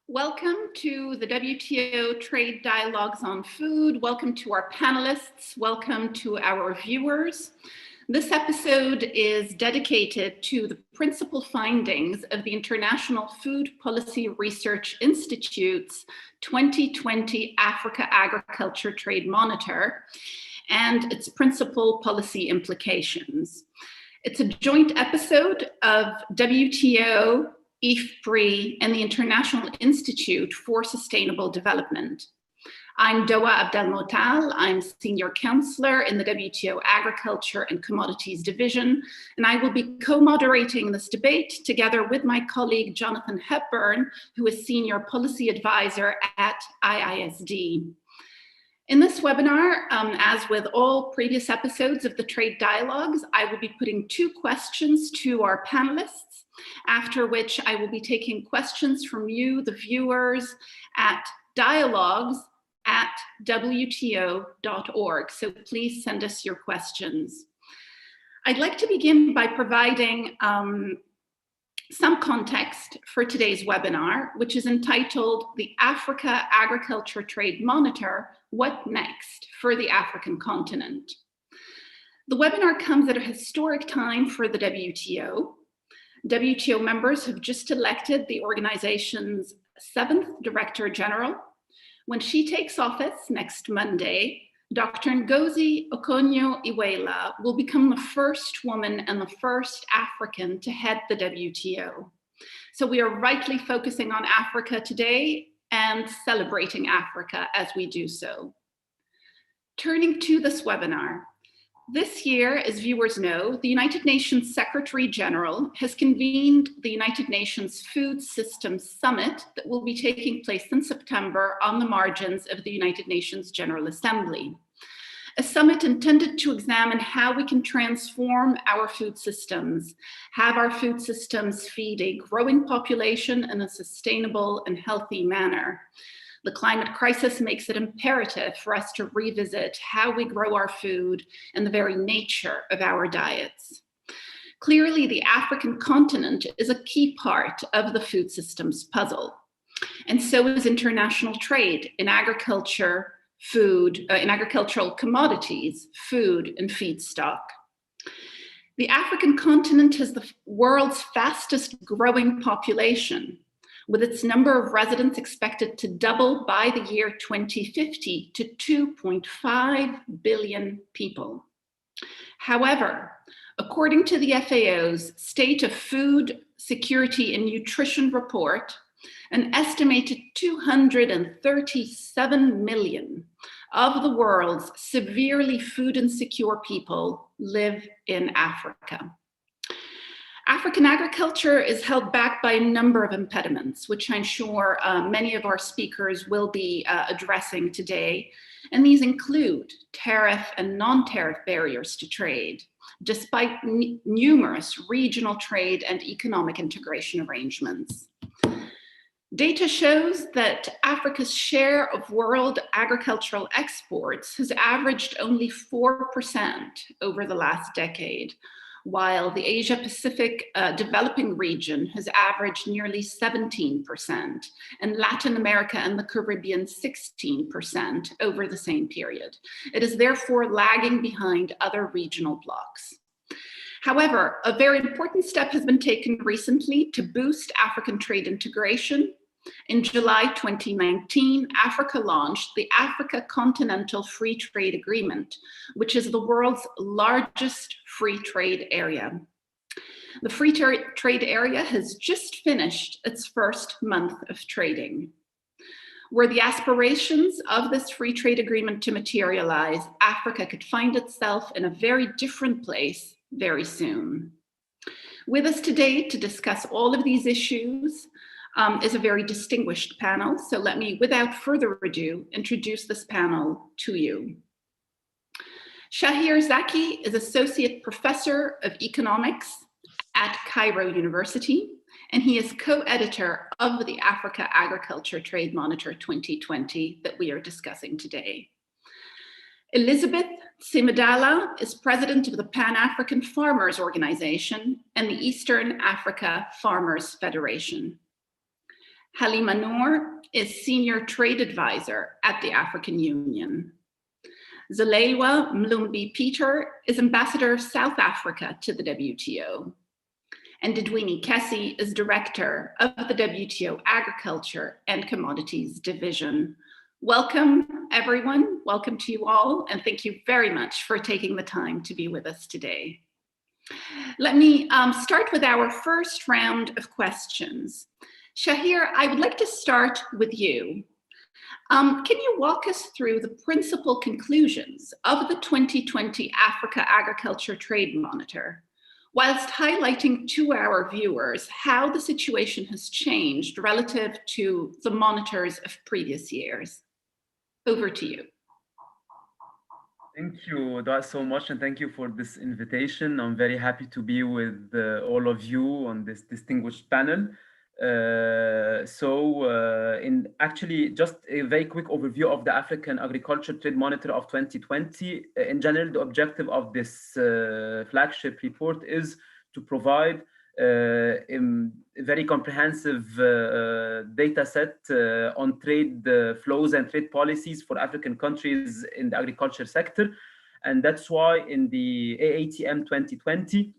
Welcome to the WTO Trade Dialogues on Food. Welcome to our panelists. Welcome to our viewers. This episode is dedicated to the principal findings of the International Food Policy Research Institute's 2020 Africa Agriculture Trade Monitor and its principal policy implications. It's a joint episode of WTO-IFPRI and the International Institute for Sustainable Development. I'm Doa Abdelmotal. I'm Senior Counselor in the WTO Agriculture and Commodities Division, and I will be co-moderating this debate together with my colleague Jonathan Hepburn, who is Senior Policy Advisor at IISD. In this webinar, as with all previous episodes of the Trade Dialogues, I will be putting two questions to our panelists, after which I will be taking questions from you, the viewers, at dialogues@wto.org. So please send us your questions. I'd like to begin by providing some context for today's webinar, which is entitled The Africa Agriculture Trade Monitor, What Next for the African Continent? The webinar comes at a historic time for the WTO. WTO members have just elected the organization's 7th Director General. When she takes office next Monday, Dr. Ngozi Okonjo-Iweala will become the first woman and the first African to head the WTO. So we are rightly focusing on Africa today and celebrating Africa as we do so. Turning to this webinar, this year, as viewers know, the United Nations Secretary General has convened the United Nations Food Systems Summit that will be taking place in September on the margins of the United Nations General Assembly. A summit intended to examine how we can transform our food systems, have our food systems feed a growing population in a sustainable and healthy manner. The climate crisis makes it imperative for us to revisit how we grow our food and the very nature of our diets. Clearly, the African continent is a key part of the food systems puzzle, and so is international trade in agriculture, food, in agricultural commodities, food, and feedstock. The African continent has the world's fastest growing population, with its number of residents expected to double by the year 2050 to 2.5 billion people. However, according to the FAO's State of Food Security and Nutrition report, an estimated 237 million of the world's severely food insecure people live in Africa. African agriculture is held back by a number of impediments, which I'm sure many of our speakers will be addressing today. And these include tariff and non-tariff barriers to trade, despite numerous regional trade and economic integration arrangements. Data shows that Africa's share of world agricultural exports has averaged only 4% over the last decade, while the Asia-Pacific developing region has averaged nearly 17%, and Latin America and the Caribbean 16% over the same period. It is therefore lagging behind other regional blocs. However, a very important step has been taken recently to boost African trade integration. In July 2019, Africa launched the Africa Continental Free Trade Agreement, which is the world's largest free trade area. The free trade area has just finished its first month of trading. Were the aspirations of this free trade agreement to materialize, Africa could find itself in a very different place very soon. With us today to discuss all of these issues is a very distinguished panel. So let me, without further ado, introduce this panel to you. Shahir Zaki is Associate Professor of Economics at Cairo University, and he is co-editor of the Africa Agriculture Trade Monitor 2020 that we are discussing today. Elizabeth Simidala is president of the Pan-African Farmers Organization and the Eastern Africa Farmers Federation. Halima Noor is Senior Trade Advisor at the African Union. Zalelwa Mlumbi Peter is Ambassador of South Africa to the WTO. And Didwini Kessie is Director of the WTO Agriculture and Commodities Division. Welcome, everyone. Welcome to you all, and thank you very much for taking the time to be with us today. Let me start with our first round of questions. Shahir, I would like to start with you. Can you walk us through the principal conclusions of the 2020 Africa Agriculture Trade Monitor, whilst highlighting to our viewers how the situation has changed relative to the monitors of previous years? Over to you. Thank you, Dua, so much, and thank you for this invitation. I'm very happy to be with all of you on this distinguished panel. Actually, just a very quick overview of the African Agriculture Trade Monitor of 2020. In general, the objective of this flagship report is to provide a very comprehensive data set on trade flows and trade policies for African countries in the agriculture sector. And that's why in the AATM 2020,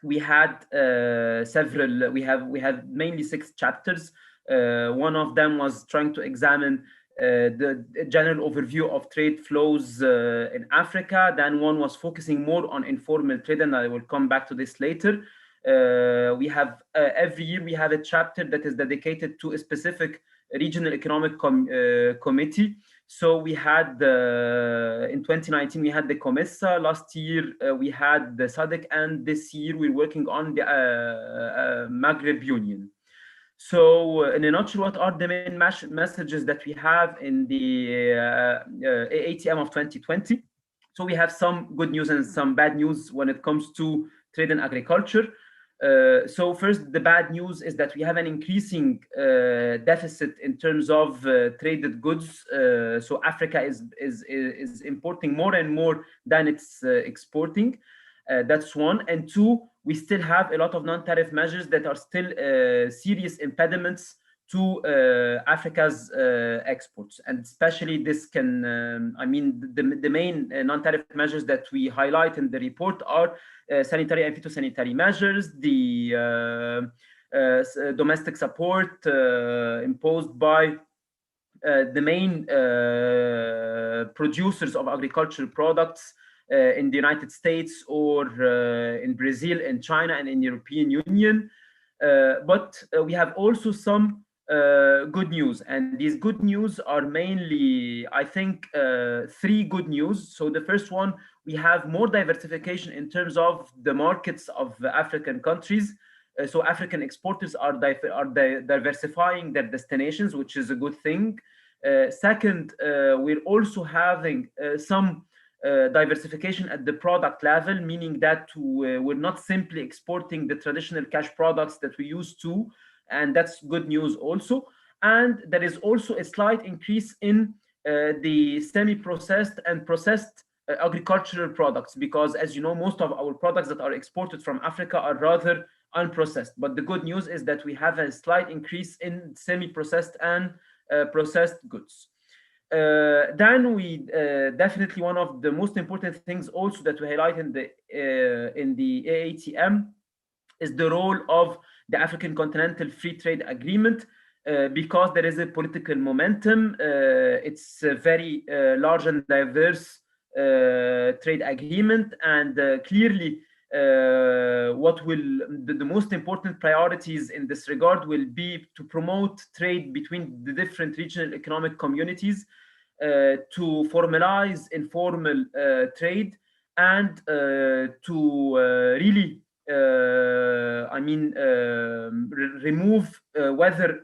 we had we had mainly 6 chapters. One of them was trying to examine the general overview of trade flows in Africa. Then one was focusing more on informal trade, and I will come back to this later. We have every year we have a chapter that is dedicated to a specific regional economic committee. So we had in 2019 we had the COMESA. Last year we had the SADC, and this year we're working on the Maghreb Union. So in a nutshell, what are the main messages that we have in the AATM of 2020? So we have some good news and some bad news when it comes to trade and agriculture. So first, the bad news is that we have an increasing deficit in terms of traded goods. So Africa is importing more and more than it's exporting. That's one. And two, we still have a lot of non-tariff measures that are still serious impediments to Africa's exports. And especially this can, the main non-tariff measures that we highlight in the report are sanitary and phytosanitary measures, the domestic support imposed by the main producers of agricultural products in the United States or in Brazil, in China, and in the European Union. But we have also some good news, and these good news are mainly, I think, 3 good news. So the first one, we have more diversification in terms of the markets of African countries. So African exporters are diversifying their destinations, which is a good thing. Second, we're also having some diversification at the product level, meaning that we're not simply exporting the traditional cash products that we used to, and that's good news also. And there is also a slight increase in the semi-processed and processed agricultural products, because as you know, most of our products that are exported from Africa are rather unprocessed. But the good news is that we have a slight increase in semi-processed and processed goods. Then we definitely, one of the most important things also that we highlight in the AATM is the role of the African Continental Free Trade Agreement, because there is a political momentum. It's a very large and diverse trade agreement, and clearly what will the most important priorities in this regard will be to promote trade between the different regional economic communities, to formalize informal trade, and to really remove whether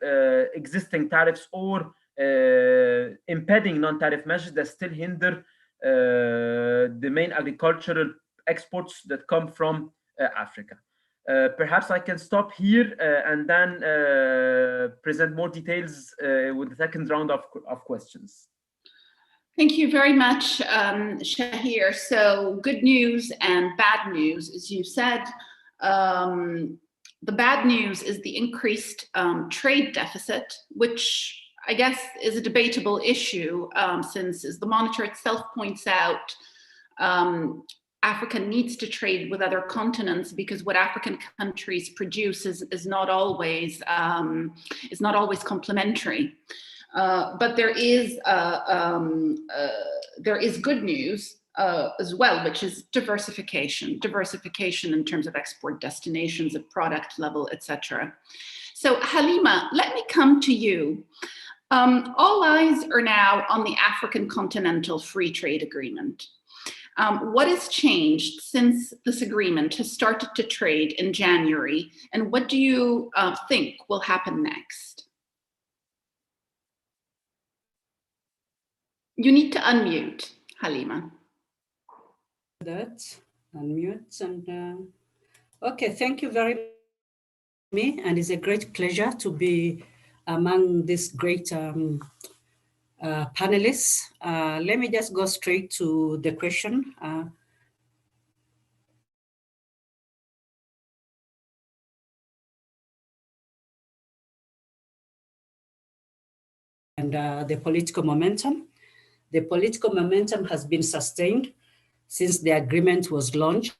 existing tariffs or impeding non-tariff measures that still hinder the main agricultural exports that come from Africa. Perhaps I can stop here and then present more details with the second round of questions. Thank you very much, Shahir. So good news and bad news, as you said. The bad news is the increased trade deficit, which I guess is a debatable issue since, as the monitor itself points out, Africa needs to trade with other continents because what African countries produce is not always complementary. But there is good news as well, which is diversification in terms of export destinations, of product level, etc. So Halima, let me come to you. All eyes are now on the African Continental Free Trade Agreement. What has changed since this agreement has started to trade in January, and what do you think will happen next? You need to unmute, Halima. That unmute and okay, thank you very much, and it's a great pleasure to be among these great panelists. Let me just go straight to the question. And the political momentum. The political momentum has been sustained since the agreement was launched.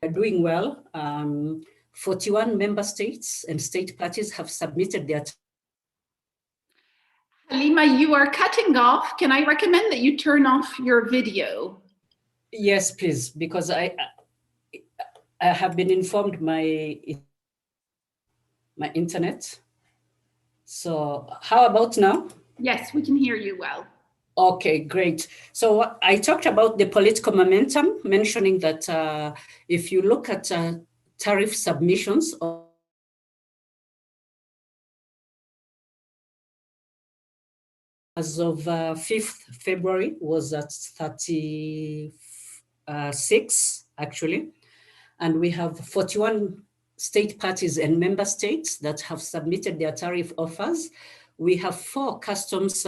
We're doing well. 41 member states and state parties have submitted their. Halima, you are cutting off. Can I recommend that you turn off your video? Yes, please, because I have been informed my internet. So how about now? Yes, we can hear you well. Okay, great. So I talked about the political momentum, mentioning that if you look at tariff submissions as of 5th February was at 36, actually. And we have 41 state parties and member states that have submitted their tariff offers. We have 4 customs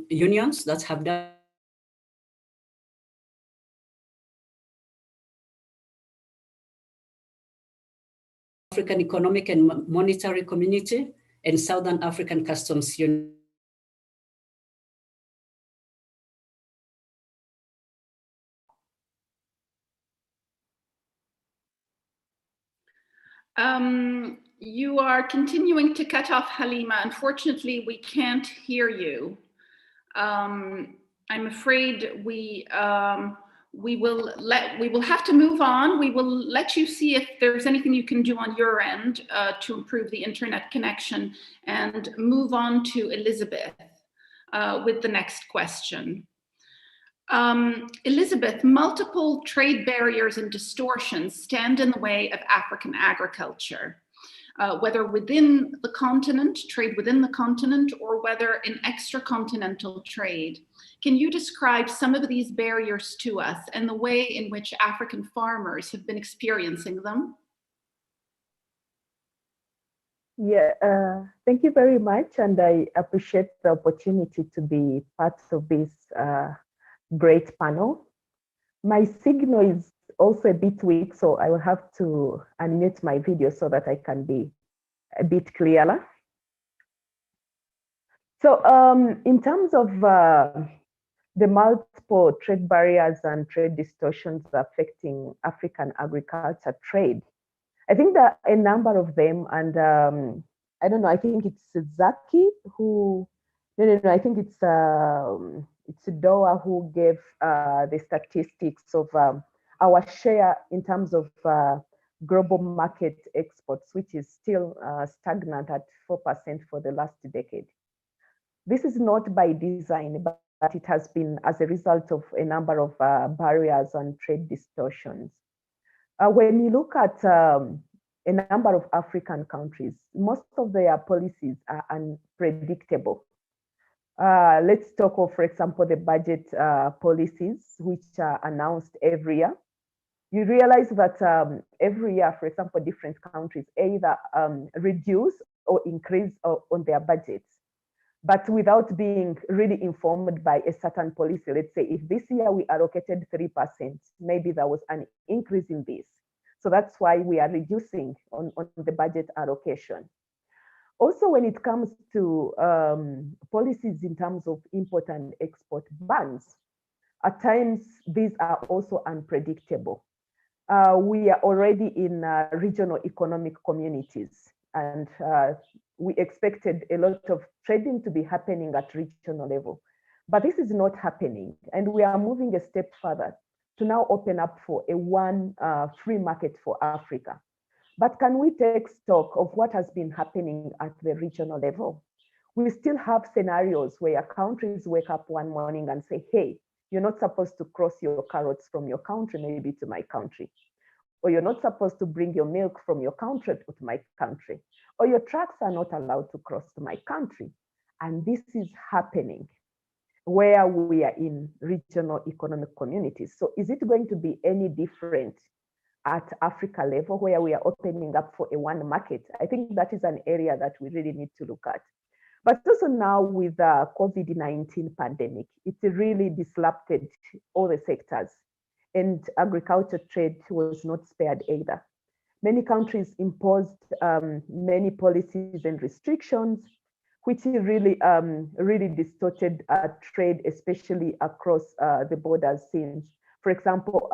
unions that have done. African Economic and Monetary Community and Southern African Customs Union. You are continuing to cut off, Halima. Unfortunately, we can't hear you. I'm afraid we will have to move on. We will let you see if there's anything you can do on your end to improve the internet connection, and move on to Elizabeth with the next question. Elizabeth, multiple trade barriers and distortions stand in the way of African agriculture, whether within the continent, trade within the continent, or whether in extra-continental trade. Can you describe some of these barriers to us and the way in which African farmers have been experiencing them? Yeah, thank you very much, and I appreciate the opportunity to be part of this great panel. My signal is also a bit weak, so I will have to unmute my video so that I can be a bit clearer. So in terms of the multiple trade barriers and trade distortions affecting African agriculture trade, I think there are a number of them, and I don't know, I think it's Zaki who, no, I think it's Doa who gave the statistics of our share in terms of global market exports, which is still stagnant at 4% for the last decade. This is not by design, but it has been as a result of a number of barriers and trade distortions. When you look at a number of African countries, most of their policies are unpredictable. Let's talk of, for example, the budget policies, which are announced every year. You realize that every year, for example, different countries either reduce or increase on their budgets. but without being really informed by a certain policy. Let's say if this year we allocated 3%, maybe there was an increase in this. So that's why we are reducing on the budget allocation. Also, when it comes to policies in terms of import and export bans, at times these are also unpredictable. We are already in regional economic communities, and we expected a lot of trading to be happening at regional level. But this is not happening, and we are moving a step further to now open up for a one free market for Africa. But can we take stock of what has been happening at the regional level? We still have scenarios where countries wake up one morning and say, hey, you're not supposed to cross your carrots from your country, maybe to my country. Or you're not supposed to bring your milk from your country to my country. Or your trucks are not allowed to cross to my country. And this is happening where we are in regional economic communities. So is it going to be any different at Africa level where we are opening up for a one market? I think that is an area that we really need to look at. But also now with the COVID-19 pandemic, it really disrupted all the sectors, and agriculture trade was not spared either. Many countries imposed many policies and restrictions, which really, really distorted trade, especially across the borders. Since, for example,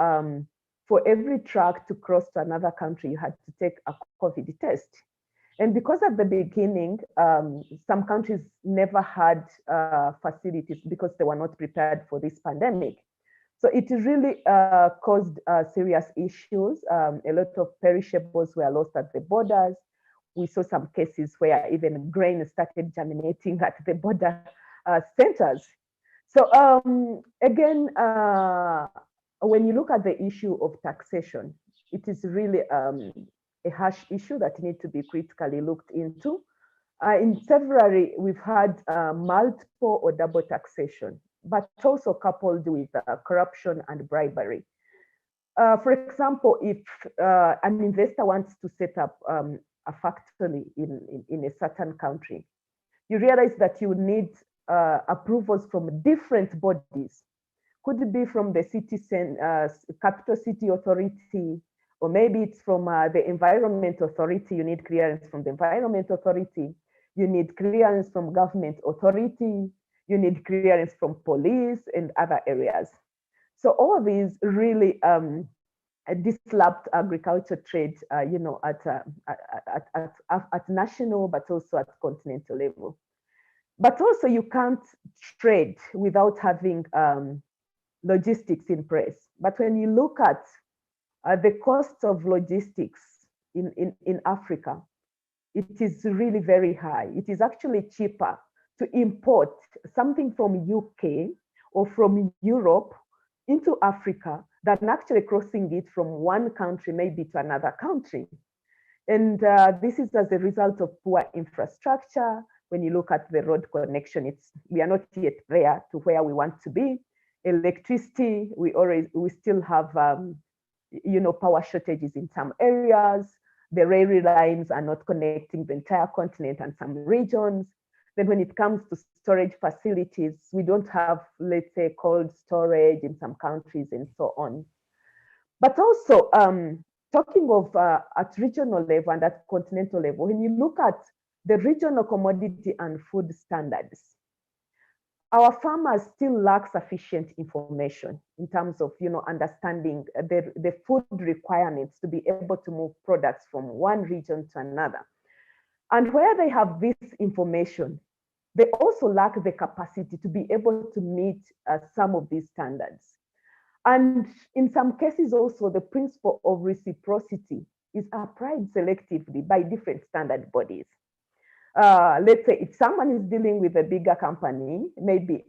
for every truck to cross to another country, you had to take a COVID test. And because at the beginning, some countries never had facilities because they were not prepared for this pandemic. So it really caused serious issues. A lot of perishables were lost at the borders. We saw some cases where even grain started germinating at the border centers. So again, when you look at the issue of taxation, it is really a harsh issue that needs to be critically looked into. In February, we've had multiple or double taxation, but also coupled with corruption and bribery. For example, if an investor wants to set up a factory in a certain country, you realize that you need approvals from different bodies. Could it be from the capital city authority, or maybe it's from the environment authority. You need clearance from the environment authority. You need clearance from government authority. You need clearance from police and other areas. So all of these really disrupt agriculture trade, you know, at national, but also at continental level. But also you can't trade without having logistics in place. But when you look at the cost of logistics in Africa, it is really very high. It is actually cheaper to import something from UK or from Europe into Africa than actually crossing it from one country maybe to another country. And this is as a result of poor infrastructure. When you look at the road connection, we are not yet there to where we want to be. Electricity, we still have you know, power shortages in some areas. The railway lines are not connecting the entire continent and some regions. Then when it comes to storage facilities, we don't have, let's say, cold storage in some countries and so on. But also, talking of at regional level and at continental level, when you look at the regional commodity and food standards, our farmers still lack sufficient information in terms of, you know, understanding the food requirements to be able to move products from one region to another. And where they have this information, they also lack the capacity to be able to meet some of these standards. And in some cases also, the principle of reciprocity is applied selectively by different standard bodies. Let's say if someone is dealing with a bigger company, maybe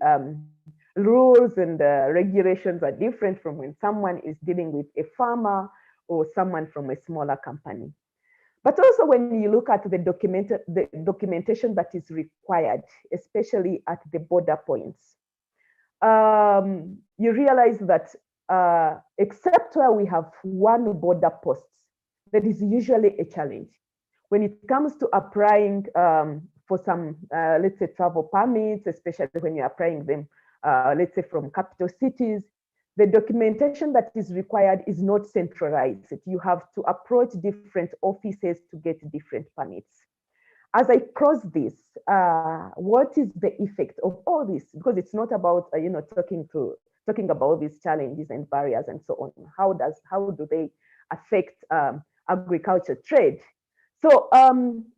rules and regulations are different from when someone is dealing with a farmer or someone from a smaller company. But also when you look at the documentation that is required, especially at the border points, you realize that except where we have one border post, that is usually a challenge. When it comes to applying for some, let's say, travel permits, especially when you're applying them, let's say, from capital cities. The documentation that is required is not centralized. You have to approach different offices to get different permits. As I cross this, what is the effect of all this? Because it's not about talking about these challenges and barriers and so on. How do they affect agriculture trade? So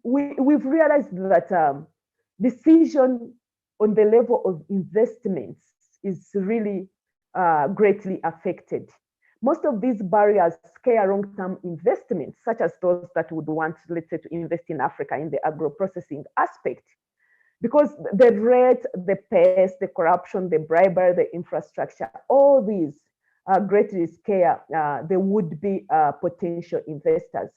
we've realized that decision on the level of investments is really greatly affected. Most of these barriers scare long-term investments, such as those that would want, let's say, to invest in Africa in the agro-processing aspect, because the rate, the pace, the corruption, the bribery, the infrastructure, all these greatly scare the would-be potential investors.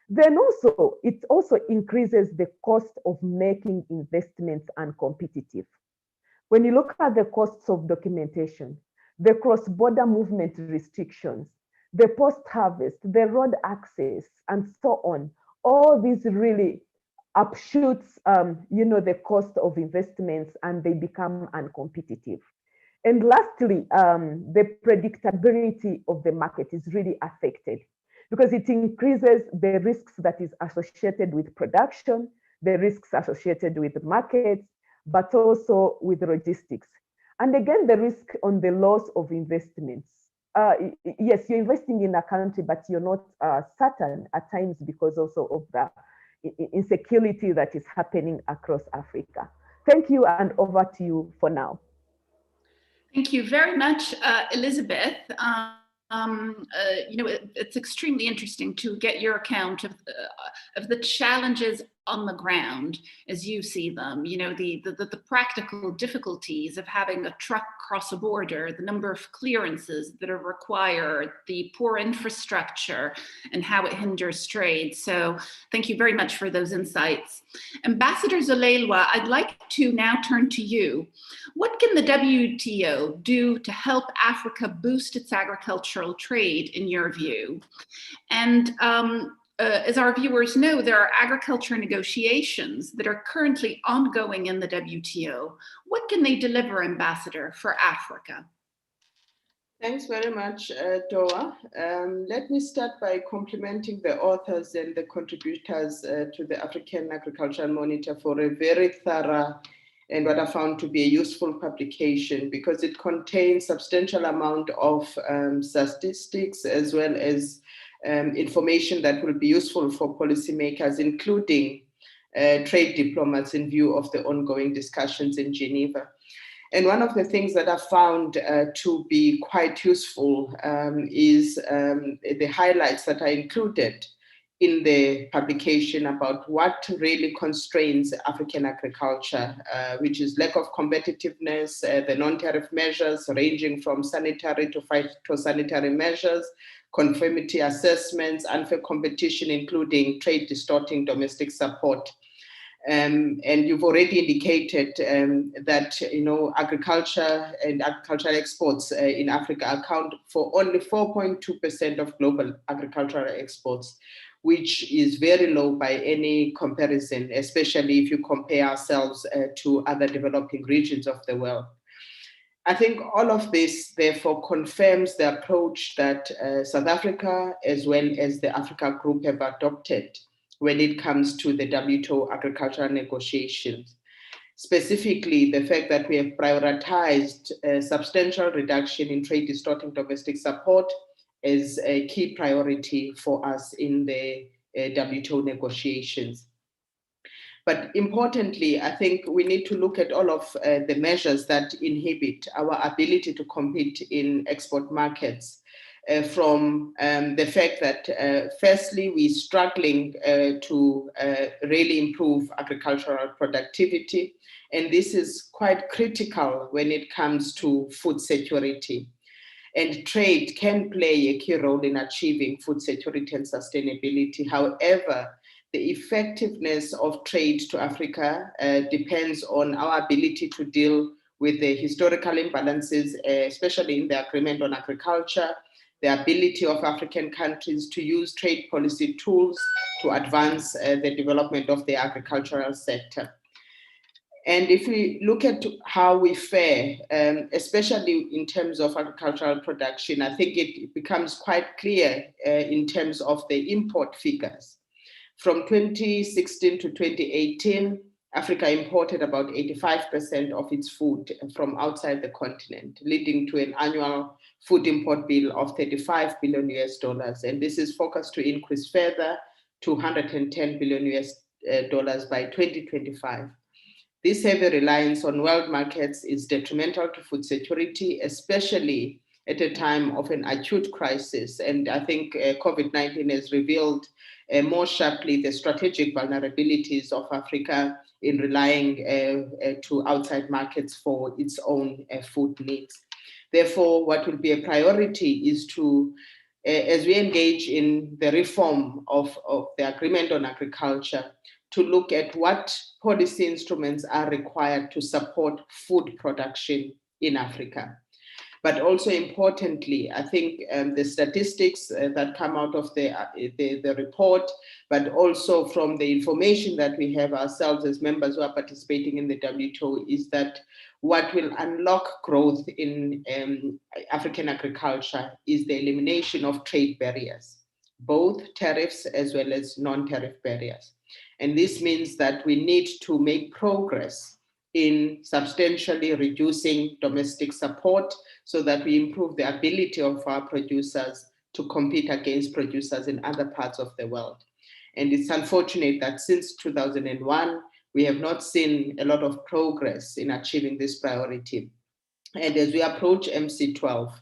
Then also, it also increases the cost of making investments uncompetitive. When you look at the costs of documentation, the cross-border movement restrictions, the post-harvest, the road access, and so on, all these really upshoots, the cost of investments, and they become uncompetitive. And lastly, the predictability of the market is really affected because it increases the risks that is associated with production, the risks associated with markets, but also with logistics. And again, the risk on the loss of investments. Yes, you're investing in a country, but you're not certain at times because also of the insecurity that is happening across Africa. Thank you, and over to you for now. Thank you very much, Elizabeth. It's extremely interesting to get your account of the challenges on the ground as you see them, the practical difficulties of having a truck cross a border, the number of clearances that are required, the poor infrastructure, and how it hinders trade. So thank you very much for those insights. Ambassador Zolelwa, I'd like to now turn to you. What can the WTO do to help Africa boost its agricultural trade, in your view? And as our viewers know, there are agriculture negotiations that are currently ongoing in the WTO. What can they deliver, Ambassador, for Africa? Thanks very much, Doa. Let me start by complimenting the authors and the contributors to the African Agricultural Monitor for a very thorough and what I found to be a useful publication, because it contains substantial amount of statistics as well as information that will be useful for policymakers, including trade diplomats, in view of the ongoing discussions in Geneva. And one of the things that I found to be quite useful is the highlights that are included in the publication about what really constrains African agriculture, which is lack of competitiveness, the non-tariff measures ranging from sanitary to phytosanitary measures, conformity assessments, unfair competition, including trade distorting domestic support. And you've already indicated that agriculture and agricultural exports in Africa account for only 4.2% of global agricultural exports, which is very low by any comparison, especially if you compare ourselves to other developing regions of the world. I think all of this, therefore, confirms the approach that South Africa, as well as the Africa Group, have adopted when it comes to the WTO agricultural negotiations. Specifically, the fact that we have prioritized a substantial reduction in trade distorting domestic support is a key priority for us in the WTO negotiations. But importantly, I think we need to look at all of the measures that inhibit our ability to compete in export markets, from the fact that, firstly, we're struggling to really improve agricultural productivity. And this is quite critical when it comes to food security. And trade can play a key role in achieving food security and sustainability. However, the effectiveness of trade to Africa depends on our ability to deal with the historical imbalances, especially in the agreement on agriculture, the ability of African countries to use trade policy tools to advance the development of the agricultural sector. And if we look at how we fare, especially in terms of agricultural production, I think it becomes quite clear in terms of the import figures. From 2016 to 2018, Africa imported about 85% of its food from outside the continent, leading to an annual food import bill of $35 billion US. And this is forecast to increase further to $110 billion US by 2025. This heavy reliance on world markets is detrimental to food security, especially at a time of an acute crisis. And I think COVID-19 has revealed more sharply the strategic vulnerabilities of Africa in relying to outside markets for its own food needs. Therefore, what will be a priority is to, as we engage in the reform of the Agreement on Agriculture, to look at what policy instruments are required to support food production in Africa. But also importantly, I think the statistics that come out of the report, but also from the information that we have ourselves as members who are participating in the WTO, is that what will unlock growth in African agriculture is the elimination of trade barriers, both tariffs as well as non-tariff barriers. And this means that we need to make progress in substantially reducing domestic support so that we improve the ability of our producers to compete against producers in other parts of the world. And it's unfortunate that since 2001, we have not seen a lot of progress in achieving this priority. And as we approach MC12,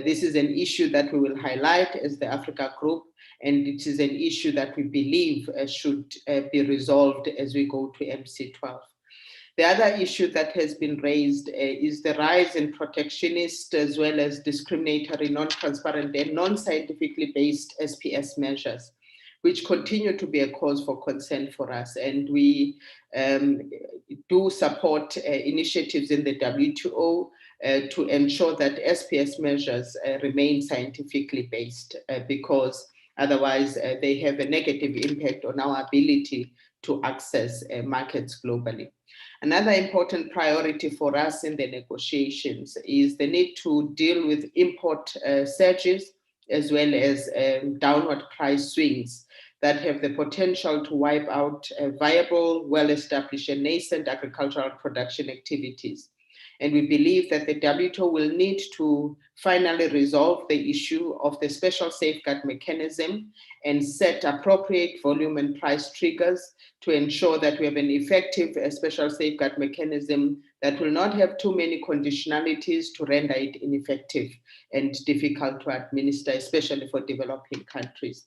this is an issue that we will highlight as the Africa Group, and it is an issue that we believe should be resolved as we go to MC12. The other issue that has been raised is the rise in protectionist as well as discriminatory, non-transparent and non-scientifically based SPS measures, which continue to be a cause for concern for us. And we do support initiatives in the WTO to ensure that SPS measures remain scientifically based because otherwise they have a negative impact on our ability to access markets globally. Another important priority for us in the negotiations is the need to deal with import surges as well as downward price swings that have the potential to wipe out viable, well-established and nascent agricultural production activities. And we believe that the WTO will need to finally resolve the issue of the special safeguard mechanism and set appropriate volume and price triggers to ensure that we have an effective special safeguard mechanism that will not have too many conditionalities to render it ineffective and difficult to administer, especially for developing countries.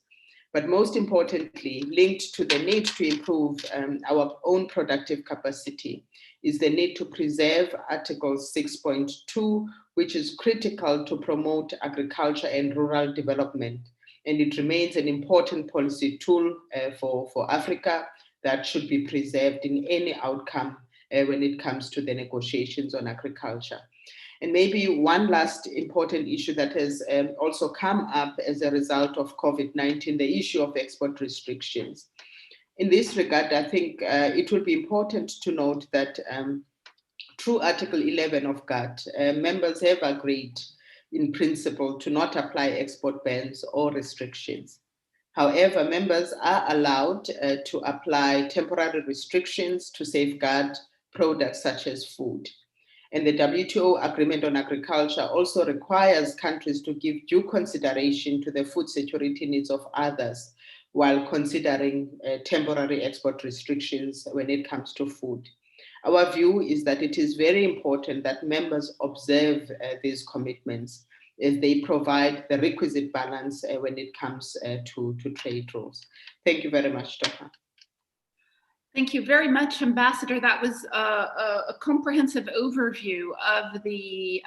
But most importantly, linked to the need to improve our own productive capacity is the need to preserve Article 6.2, which is critical to promote agriculture and rural development. And it remains an important policy tool for Africa that should be preserved in any outcome when it comes to the negotiations on agriculture. And maybe one last important issue that has also come up as a result of COVID-19, the issue of export restrictions. In this regard, I think it will be important to note that through Article 11 of GATT, members have agreed in principle to not apply export bans or restrictions. However, members are allowed to apply temporary restrictions to safeguard products such as food. And the WTO Agreement on Agriculture also requires countries to give due consideration to the food security needs of others while considering temporary export restrictions when it comes to food. Our view is that it is very important that members observe these commitments as they provide the requisite balance when it comes to trade rules. Thank you very much, Dr. Thank you very much, Ambassador. That was a comprehensive overview of the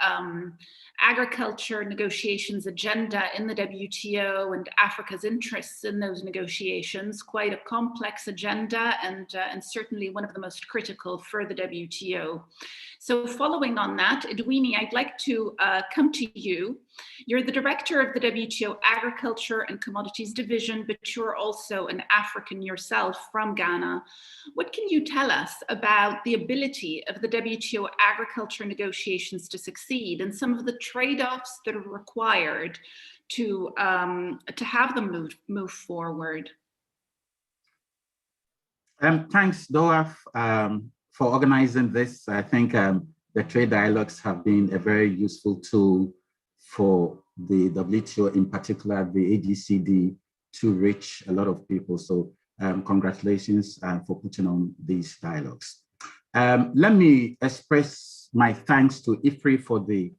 agriculture negotiations agenda in the WTO and Africa's interests in those negotiations. Quite a complex agenda and certainly one of the most critical for the WTO. So following on that, Edwini, I'd like to come to you. You're the director of the WTO Agriculture and Commodities Division, but you're also an African yourself from Ghana. What can you tell us about the ability of the WTO agriculture negotiations to succeed and some of the trade-offs that are required to have them move forward? Thanks, Doa, for organizing this. I think the trade dialogues have been a very useful tool for the WTO, in particular the AGCD, to reach a lot of people. So congratulations for putting on these dialogues. Let me express my thanks to IFPRI for the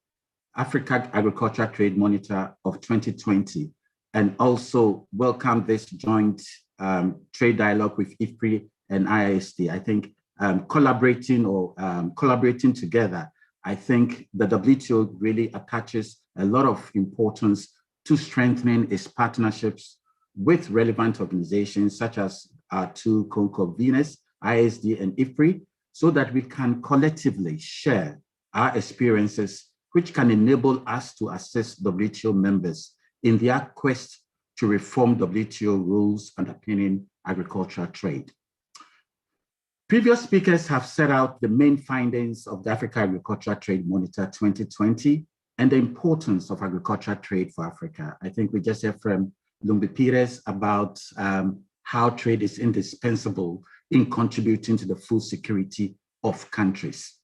Africa Agriculture Trade Monitor of 2020, and also welcome this joint trade dialogue with IFPRI and IISD. I think collaborating together, I think the WTO really attaches a lot of importance to strengthening its partnerships with relevant organizations such as our two co-conveners, IISD and IFPRI, so that we can collectively share our experiences, which can enable us to assist WTO members in their quest to reform WTO rules underpinning agricultural trade. Previous speakers have set out the main findings of the Africa Agricultural Trade Monitor 2020 and the importance of agricultural trade for Africa. I think we just heard from Lumbi Pires about how trade is indispensable in contributing to the food security of countries.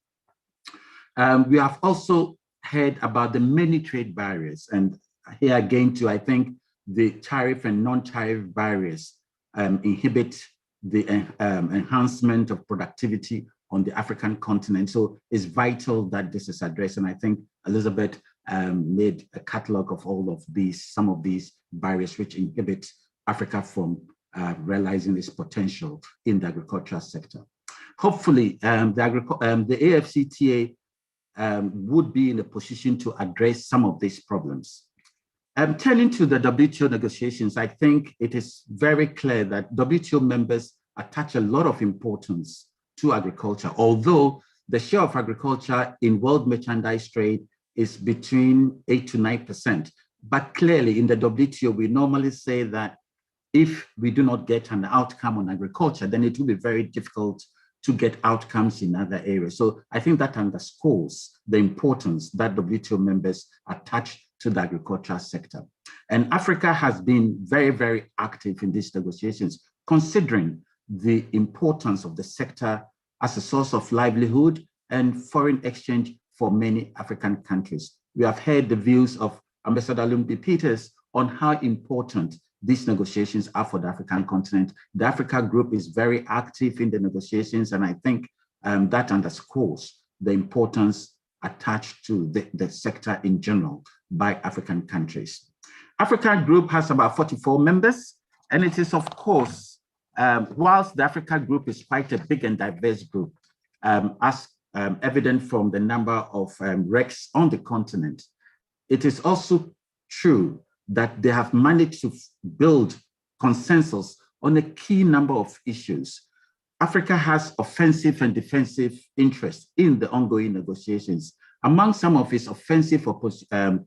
We have also heard about the many trade barriers, and here again too, I think the tariff and non-tariff barriers inhibit the enhancement of productivity on the African continent. So it's vital that this is addressed. And I think Elizabeth made a catalog of all of these, some of these barriers which inhibit Africa from realizing its potential in the agricultural sector. Hopefully, the AFCTA would be in a position to address some of these problems. Turning to the WTO negotiations, I think it is very clear that WTO members attach a lot of importance to agriculture, although the share of agriculture in world merchandise trade is between 8 to 9%. But clearly in the WTO, we normally say that if we do not get an outcome on agriculture, then it will be very difficult to get outcomes in other areas. So I think that underscores the importance that WTO members attach to the agricultural sector. And Africa has been very, very active in these negotiations, considering the importance of the sector as a source of livelihood and foreign exchange for many African countries. We have heard the views of Ambassador Lumbi Peters on how important these negotiations are for the African continent. The Africa Group is very active in the negotiations, and I think that underscores the importance attached to the sector in general by African countries. Africa Group has about 44 members, and it is, of course, whilst the Africa Group is quite a big and diverse group, as evident from the number of RECs on the continent, it is also true that they have managed to build consensus on a key number of issues. Africa has offensive and defensive interests in the ongoing negotiations. Among some of its offensive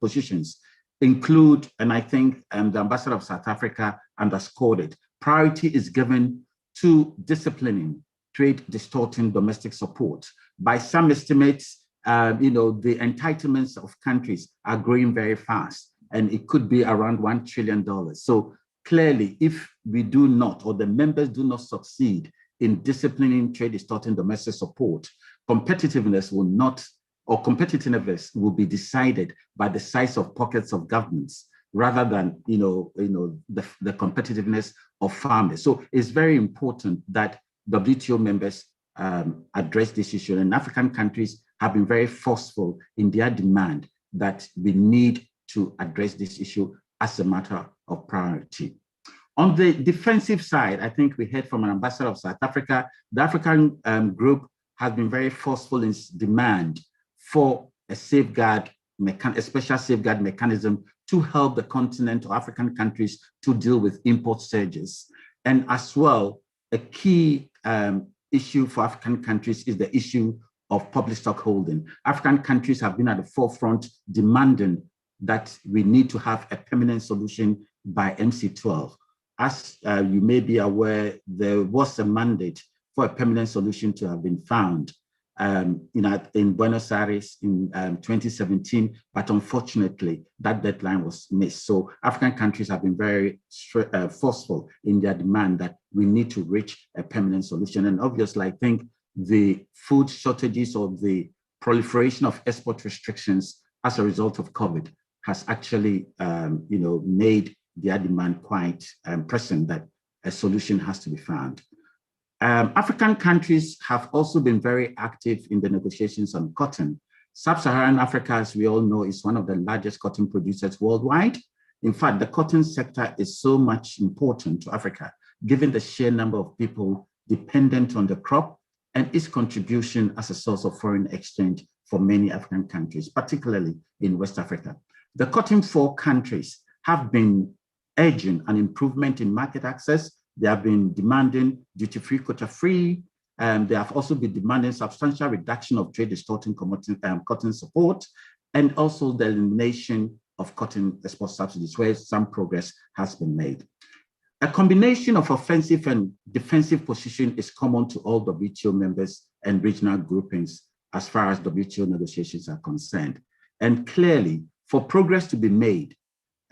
positions include, and I think the ambassador of South Africa underscored it, priority is given to disciplining trade distorting domestic support. By some estimates, the entitlements of countries are growing very fast, and it could be around $1 trillion. So clearly, if we do not, or the members do not succeed in disciplining trade distorting domestic support, competitiveness will not, or competitiveness will be decided by the size of pockets of governments rather than the competitiveness of farmers. So it's very important that WTO members address this issue, and African countries have been very forceful in their demand that we need to address this issue as a matter of priority. On the defensive side, I think we heard from an ambassador of South Africa. The African group has been very forceful in its demand for a safeguard, a special safeguard mechanism to help the continent or African countries to deal with import surges. And as well, a key issue for African countries is the issue of public stock holding. African countries have been at the forefront demanding that we need to have a permanent solution by MC12. As you may be aware, there was a mandate for a permanent solution to have been found in Buenos Aires in 2017, but unfortunately, that deadline was missed. So African countries have been very forceful in their demand that we need to reach a permanent solution. And obviously, I think the food shortages or the proliferation of export restrictions as a result of COVID has actually, made their demand quite pressing that a solution has to be found. African countries have also been very active in the negotiations on cotton. Sub-Saharan Africa, as we all know, is one of the largest cotton producers worldwide. In fact, the cotton sector is so much important to Africa, given the sheer number of people dependent on the crop and its contribution as a source of foreign exchange for many African countries, particularly in West Africa. The cotton 4 countries have been urging an improvement in market access. They have been demanding duty-free, quota-free, and they have also been demanding substantial reduction of trade distorting cotton support, and also the elimination of cotton export subsidies, where some progress has been made. A combination of offensive and defensive position is common to all WTO members and regional groupings as far as WTO negotiations are concerned. And clearly, for progress to be made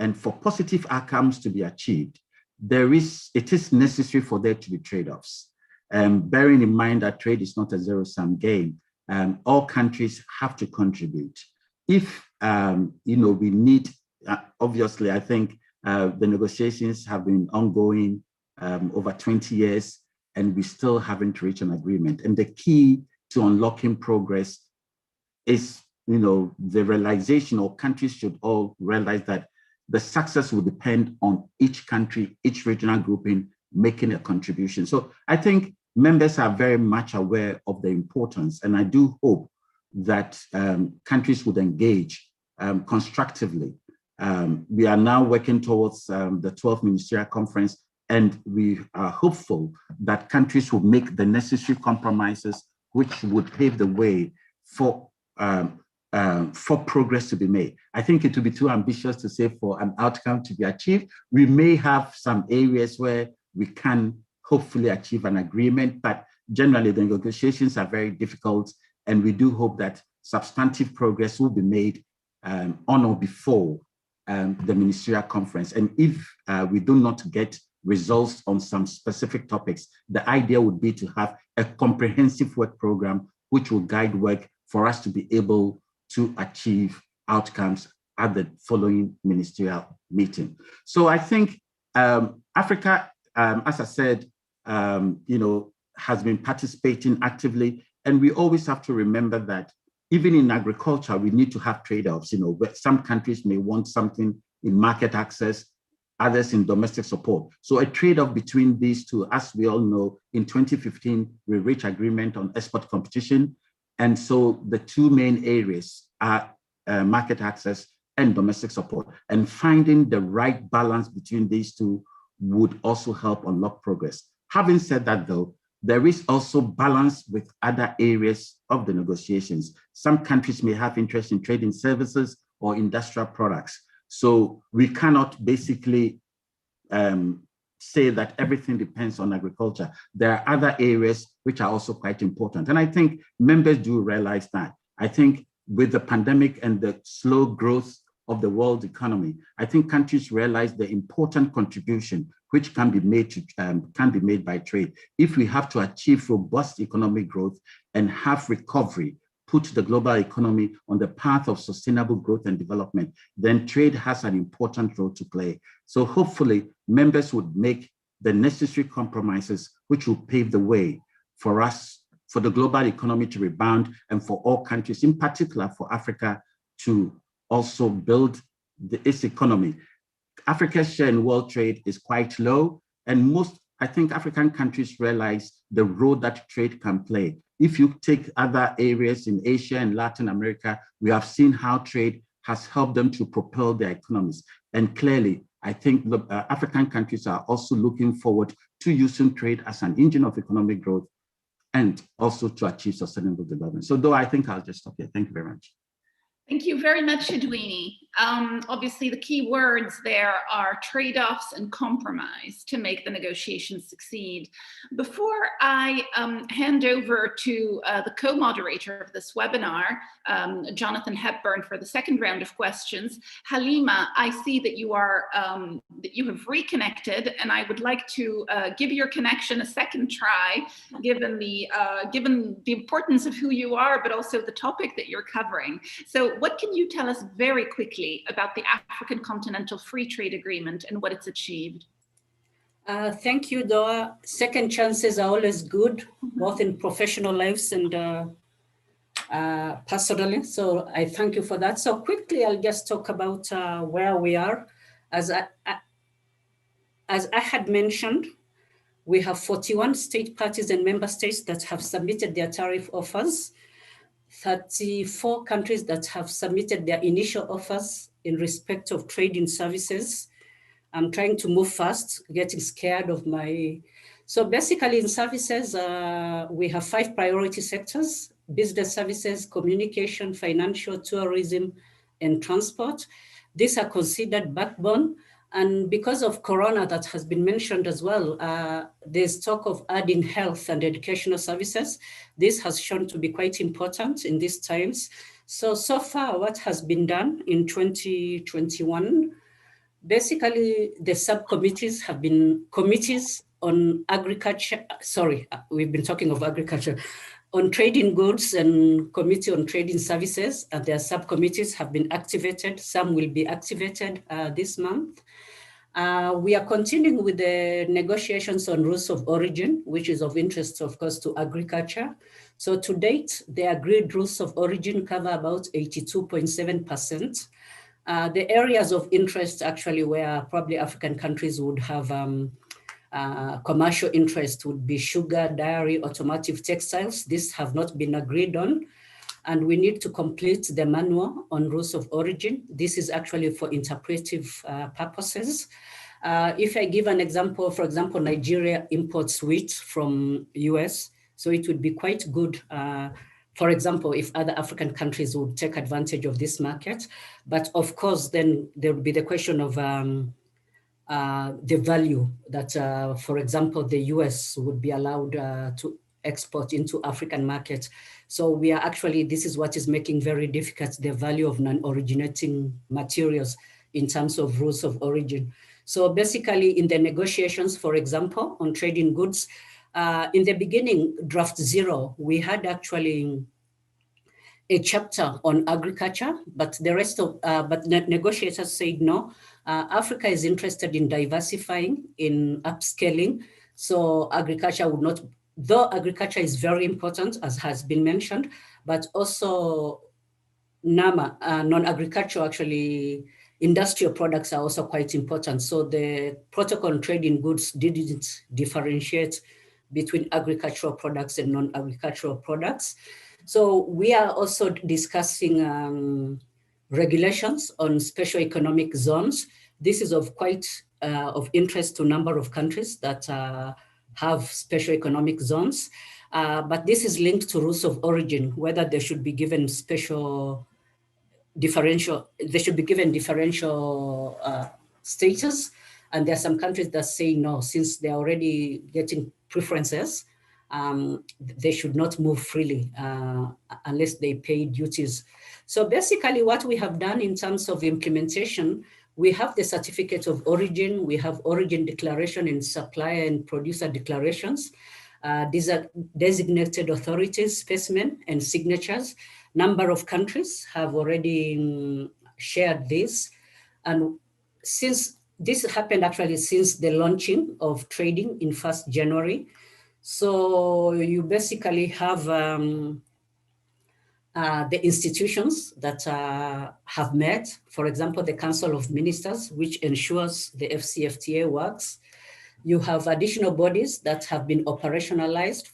and for positive outcomes to be achieved, it is necessary for there to be trade-offs. Bearing in mind that trade is not a zero-sum game, all countries have to contribute. If we need, obviously, I think the negotiations have been ongoing over 20 years, and we still haven't reached an agreement. And the key to unlocking progress is, the realization, or countries should all realize that the success will depend on each country, each regional grouping making a contribution. So I think members are very much aware of the importance, and I do hope that countries would engage constructively. We are now working towards the 12th Ministerial Conference, and we are hopeful that countries will make the necessary compromises which would pave the way for progress to be made. I think it would be too ambitious to say for an outcome to be achieved. We may have some areas where we can hopefully achieve an agreement, but generally the negotiations are very difficult, and we do hope that substantive progress will be made on or before the Ministerial Conference. And if we do not get results on some specific topics, the idea would be to have a comprehensive work program which will guide work for us to be able to achieve outcomes at the following ministerial meeting. So I think Africa, as I said, has been participating actively, and we always have to remember that even in agriculture, we need to have trade-offs. Some countries may want something in market access, others in domestic support. So a trade-off between these two, as we all know, in 2015, we reached agreement on export competition. And so the two main areas are market access and domestic support. And finding the right balance between these two would also help unlock progress. Having said that, though, there is also balance with other areas of the negotiations. Some countries may have interest in trading services or industrial products. So we cannot basically say that everything depends on agriculture. There are other areas which are also quite important. And I think members do realize that. I think with the pandemic and the slow growth of the world economy, I think countries realize the important contribution which can be made by trade. If we have to achieve robust economic growth and have recovery, put the global economy on the path of sustainable growth and development, then trade has an important role to play. So hopefully members would make the necessary compromises which will pave the way for us, for the global economy to rebound, and for all countries, in particular for Africa, to also build its economy. Africa's share in world trade is quite low, and I think African countries realize the role that trade can play. If you take other areas in Asia and Latin America, we have seen how trade has helped them to propel their economies. And clearly, I think the African countries are also looking forward to using trade as an engine of economic growth and also to achieve sustainable development. So though I think I'll just stop here. Thank you very much. Thank you very much, Edwini. Obviously, the key words there are trade-offs and compromise to make the negotiations succeed. Before I hand over to the co-moderator of this webinar, Jonathan Hepburn, for the second round of questions, Halima, I see that you are that you have reconnected, and I would like to give your connection a second try, given the importance of who you are, but also the topic that you're covering. So, what can you tell us very quickly about the African Continental Free Trade Agreement and what it's achieved? Thank you, Doa. Second chances are always good, both in professional lives and personally. So I thank you for that. So quickly, I'll just talk about where we are. As I had mentioned, we have 41 state parties and member states that have submitted their tariff offers. 34 countries that have submitted their initial offers in respect of trading services. I'm trying to move fast, getting scared of my... So basically in services, we have 5 priority sectors: business services, communication, financial, tourism, and transport. These are considered backbone. And because of Corona that has been mentioned as well, there's talk of adding health and educational services. This has shown to be quite important in these times. So far what has been done in 2021, basically the subcommittees have been committees on agriculture, we've been talking of agriculture, on trading goods and committee on trading services, and their subcommittees have been activated. Some will be activated this month. We are continuing with the negotiations on rules of origin, which is of interest, of course, to agriculture. So to date, the agreed rules of origin cover about 82.7%. The areas of interest actually where probably African countries would have commercial interest would be sugar, dairy, automotive, textiles. These have not been agreed on. And we need to complete the manual on rules of origin. This is actually for interpretive purposes. If I give an example, for example, Nigeria imports wheat from US, so it would be quite good, for example, if other African countries would take advantage of this market. But of course, then there would be the question of the value that, for example, the US would be allowed to export into African markets. So we are actually, this is what is making very difficult the value of non-originating materials in terms of rules of origin. So basically in the negotiations, for example, on trading goods, in the beginning, draft 0, we had actually a chapter on agriculture, but the rest of, but negotiators said no, Africa is interested in diversifying, in upscaling. So agriculture would not, though agriculture is very important, as has been mentioned, but also NAMA, non-agricultural actually, industrial products are also quite important. So the protocol on trading goods didn't differentiate between agricultural products and non-agricultural products. So we are also discussing regulations on special economic zones. This is of quite of interest to a number of countries that have special economic zones, but this is linked to rules of origin, whether they should be given differential status. And there are some countries that say no, since they're already getting preferences, they should not move freely unless they pay duties. So basically what we have done in terms of implementation, we have the certificate of origin, we have origin declaration and supplier and producer declarations. These are designated authorities, specimen and signatures. Number of countries have already shared this. And since this happened actually since the launching of trading in 1st January, so you basically have the institutions that have met, for example, the Council of Ministers, which ensures the FCFTA works. You have additional bodies that have been operationalized.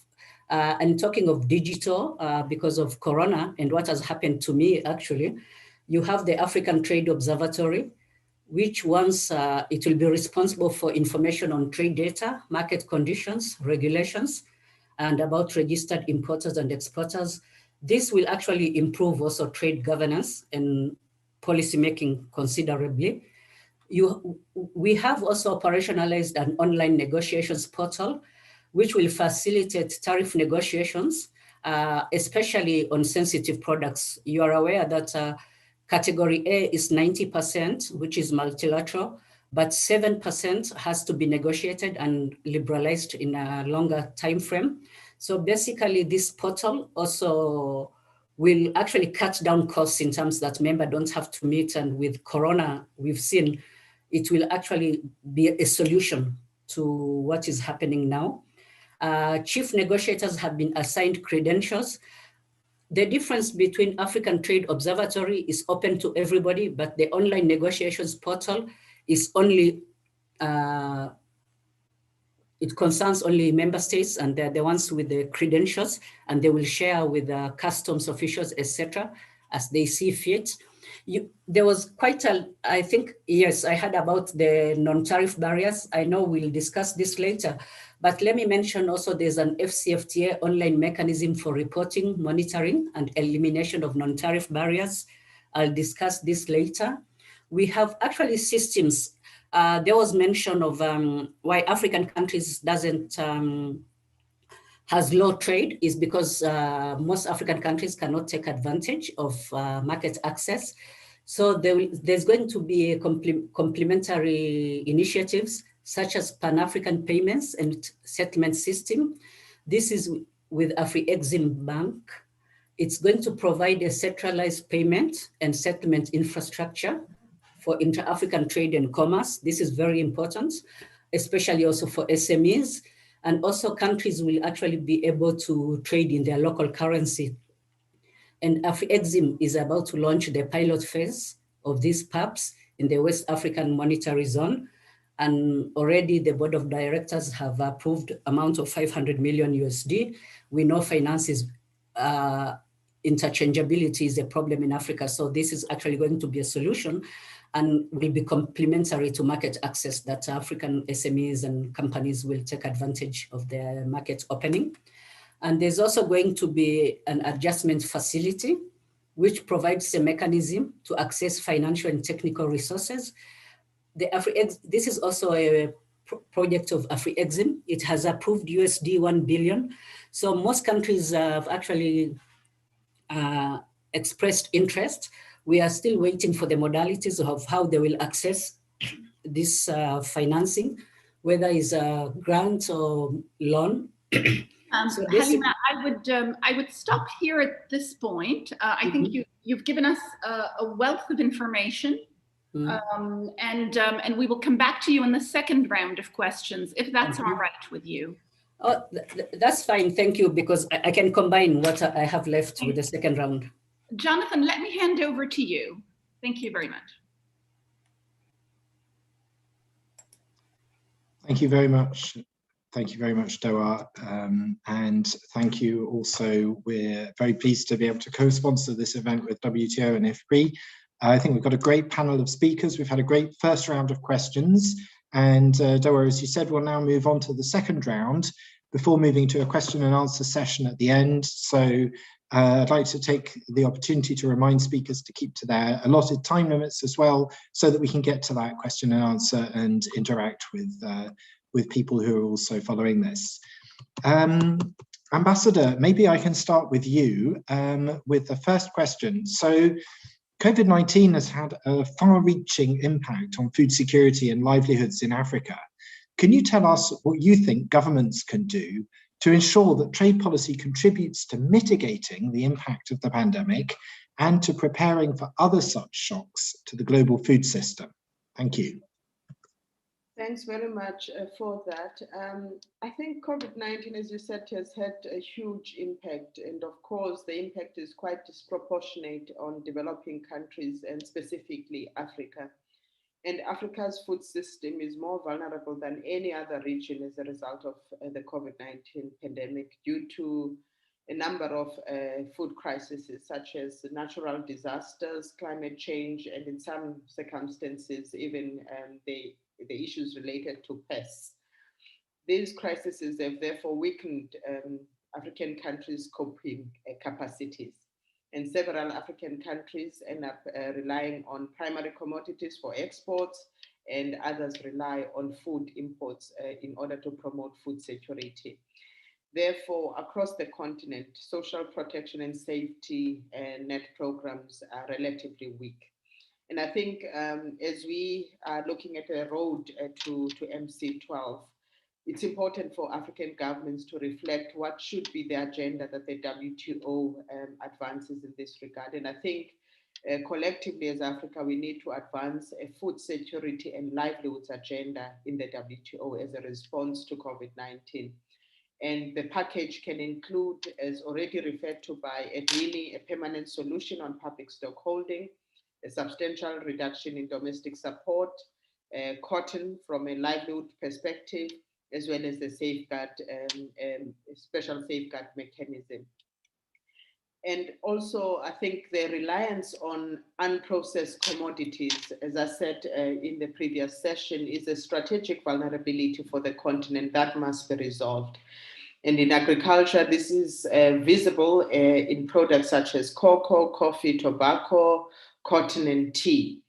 And talking of digital, because of Corona and what has happened to me actually, you have the African Trade Observatory, which once it will be responsible for information on trade data, market conditions, regulations, and about registered importers and exporters. This will actually improve also trade governance and policymaking considerably. We have also operationalized an online negotiations portal, which will facilitate tariff negotiations, especially on sensitive products. You are aware that category A is 90%, which is multilateral, but 7% has to be negotiated and liberalized in a longer time frame. So basically this portal also will actually cut down costs in terms that members don't have to meet, and with Corona, we've seen it will actually be a solution to what is happening now. Chief negotiators have been assigned credentials. The difference between African Trade Observatory is open to everybody, but the online negotiations portal is only, it concerns only member states, and they're the ones with the credentials, and they will share with the customs officials, etc., as they see fit. There was quite a, I think, yes, I heard about the non-tariff barriers. I know we'll discuss this later, but let me mention also there's an FCFTA online mechanism for reporting, monitoring, and elimination of non-tariff barriers. I'll discuss this later. We have actually systems. There was mention of why African countries doesn't, has low trade is because most African countries cannot take advantage of market access. So there's going to be a complementary initiatives such as Pan-African payments and settlement system. This is with Afri-Exim Bank. It's going to provide a centralized payment and settlement infrastructure for intra-African trade and commerce. This is very important, especially also for SMEs. And also countries will actually be able to trade in their local currency. And Afri-Exim is about to launch the pilot phase of these PAPs in the West African Monetary Zone. And already the board of directors have approved amount of 500 million USD. We know finances, interchangeability is a problem in Africa. So this is actually going to be a solution and will be complementary to market access that African SMEs and companies will take advantage of their market opening. And there's also going to be an adjustment facility, which provides a mechanism to access financial and technical resources. This is also a project of Afri-Exim. It has approved USD 1 billion. So most countries have actually expressed interest. We are still waiting for the modalities of how they will access this financing, whether it's a grant or loan. So Halima, I would stop here at this point. I think you've given us a wealth of information, and we will come back to you in the second round of questions, if that's all right with you. Oh, that's fine, thank you, because I can combine what I have left with the second round. Jonathan, let me hand over to you. Thank you very much. Thank you very much. Thank you very much, Doa. And thank you also. We're very pleased to be able to co-sponsor this event with WTO and IFPRI. I think we've got a great panel of speakers. We've had a great first round of questions. And Doa, as you said, we'll now move on to the second round before moving to a question and answer session at the end. So I'd like to take the opportunity to remind speakers to keep to their allotted time limits as well, so that we can get to that question and answer and interact with people who are also following this. Ambassador, maybe I can start with you with the first question. So COVID-19 has had a far-reaching impact on food security and livelihoods in Africa. Can you tell us what you think governments can do to ensure that trade policy contributes to mitigating the impact of the pandemic and to preparing for other such shocks to the global food system? Thank you. Thanks very much for that. I think COVID-19, as you said, has had a huge impact. And of course, the impact is quite disproportionate on developing countries and specifically Africa. And Africa's food system is more vulnerable than any other region as a result of the COVID-19 pandemic due to a number of food crises, such as natural disasters, climate change, and in some circumstances, even the issues related to pests. These crises have therefore weakened African countries' coping capacities. And several African countries end up relying on primary commodities for exports, and others rely on food imports in order to promote food security. Therefore, across the continent, social protection and safety net programs are relatively weak. And I think as we are looking at a road to MC12, it's important for African governments to reflect what should be the agenda that the WTO advances in this regard. And I think collectively as Africa, we need to advance a food security and livelihoods agenda in the WTO as a response to COVID-19. And the package can include, as already referred to by Edwini, a permanent solution on public stock holding, a substantial reduction in domestic support, cotton from a livelihood perspective, as well as the safeguard, special safeguard mechanism. And also, I think the reliance on unprocessed commodities, as I said in the previous session, is a strategic vulnerability for the continent that must be resolved. And in agriculture, this is visible in products such as cocoa, coffee, tobacco, cotton, and tea.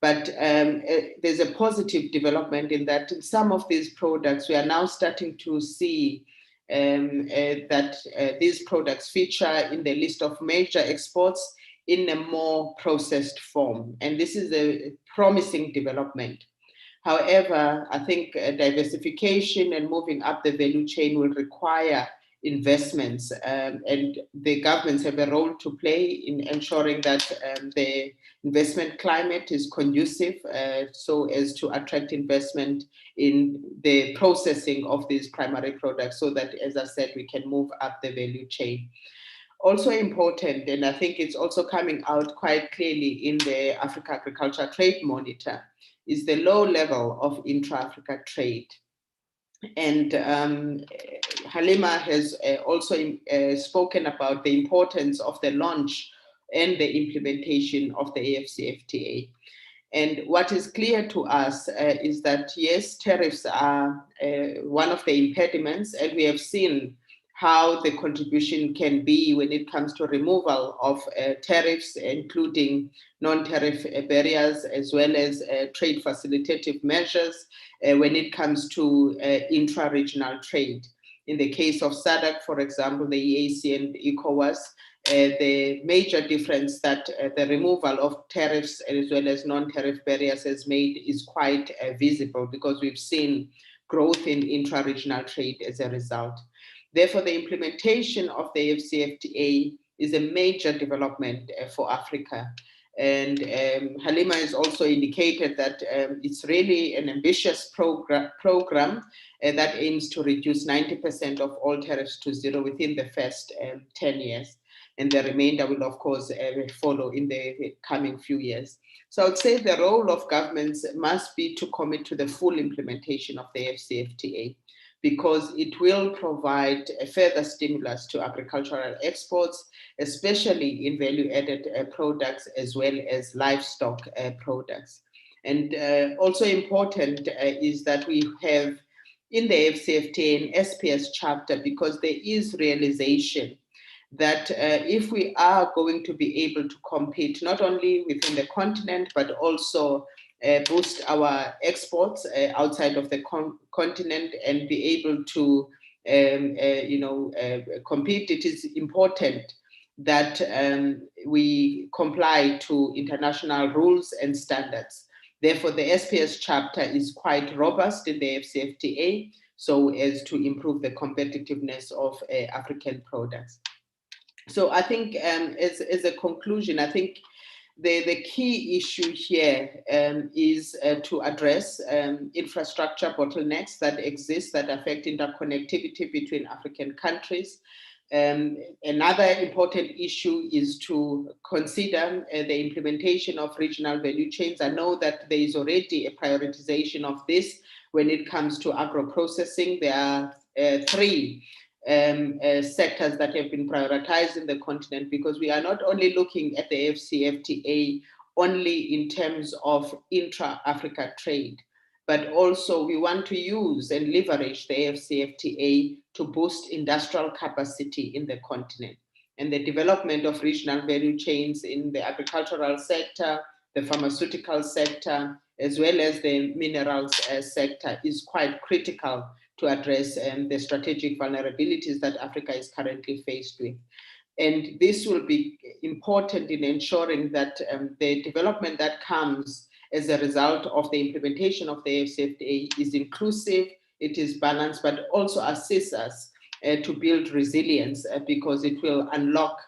But there's a positive development in that in some of these products, we are now starting to see that these products feature in the list of major exports in a more processed form. And this is a promising development. However, I think diversification and moving up the value chain will require investments, and the governments have a role to play in ensuring that the investment climate is conducive so as to attract investment in the processing of these primary products so that, as I said, we can move up the value chain. Also important, and I think it's also coming out quite clearly in the Africa Agriculture Trade Monitor, is the low level of intra-Africa trade. And Halima has also spoken about the importance of the launch and the implementation of the AFCFTA. And what is clear to us is that, yes, tariffs are one of the impediments, and we have seen how the contribution can be when it comes to removal of tariffs, including non-tariff barriers, as well as trade facilitative measures when it comes to intra-regional trade. In the case of SADC, for example, the EAC and ECOWAS, the major difference that the removal of tariffs as well as non-tariff barriers has made is quite visible, because we've seen growth in intra-regional trade as a result. Therefore, the implementation of the AFCFTA is a major development for Africa. And Halima has also indicated that it's really an ambitious program that aims to reduce 90% of all tariffs to zero within the first 10 years. And the remainder will, of course, follow in the coming few years. So I would say the role of governments must be to commit to the full implementation of the AFCFTA, because it will provide a further stimulus to agricultural exports, especially in value-added products as well as livestock products. And also important is that we have in the AFCFTA an SPS chapter, because there is realization that if we are going to be able to compete not only within the continent, but also boost our exports outside of the continent and be able to compete, it is important that we comply to international rules and standards. Therefore, the SPS chapter is quite robust in the AFCFTA, so as to improve the competitiveness of African products. So I think as a conclusion, I think the key issue here is to address infrastructure bottlenecks that exist that affect interconnectivity between African countries. Another important issue is to consider the implementation of regional value chains. I know that there is already a prioritization of this when it comes to agro-processing. There are three sectors that have been prioritized in the continent, because we are not only looking at the AFCFTA only in terms of intra-Africa trade, but also we want to use and leverage the AfCFTA to boost industrial capacity in the continent. And the development of regional value chains in the agricultural sector, the pharmaceutical sector, as well as the minerals sector is quite critical to address the strategic vulnerabilities that Africa is currently faced with. And this will be important in ensuring that the development that comes as a result of the implementation of the AfCFTA is inclusive, it is balanced, but also assists us to build resilience because it will unlock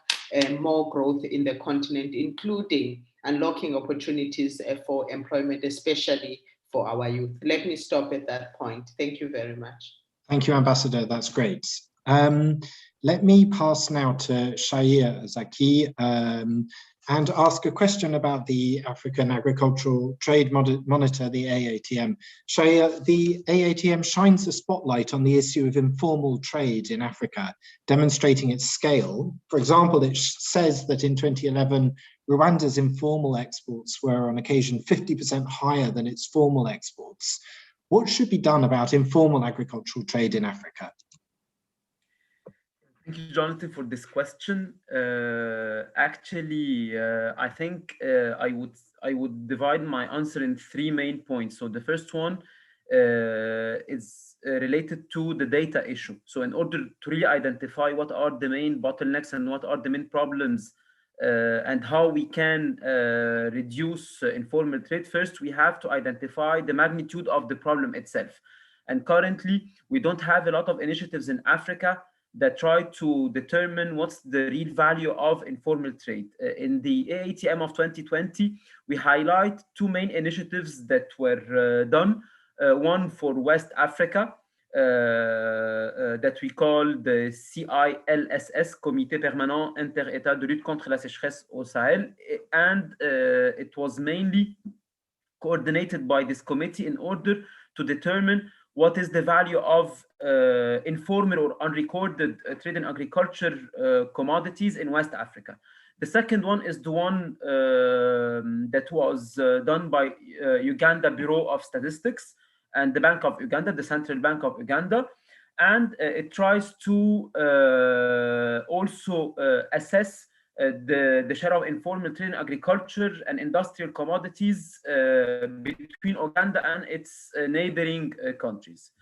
more growth in the continent, including unlocking opportunities for employment, especially for our youth. Let me stop at that point. Thank you very much. Thank you, Ambassador. That's great. Let me pass now to Shahir Zaki and ask a question about the African Agricultural Trade Monitor, the AATM. Shahir, the AATM shines a spotlight on the issue of informal trade in Africa, demonstrating its scale. For example, it says that in 2011, Rwanda's informal exports were on occasion 50% higher than its formal exports. What should be done about informal agricultural trade in Africa? Thank you, Jonathan, for this question. Actually, I think I would divide my answer in 3 main points. So the first one is related to the data issue. So in order to really identify what are the main bottlenecks and what are the main problems and how we can reduce informal trade, first we have to identify the magnitude of the problem itself. And currently, we don't have a lot of initiatives in Africa that try to determine what's the real value of informal trade. In the AATM of 2020, we highlight 2 main initiatives that were done. One for West Africa, that we call the CILSS, Comité Permanent Inter-État de lutte contre la sécheresse au Sahel, and it was mainly coordinated by this committee in order to determine what is the value of informal or unrecorded trade in agriculture commodities in West Africa. The second one is the one that was done by Uganda Bureau of Statistics and the Bank of Uganda, the Central Bank of Uganda. And it tries to also assess the share of informal trade in agriculture and industrial commodities between Uganda and its neighboring countries.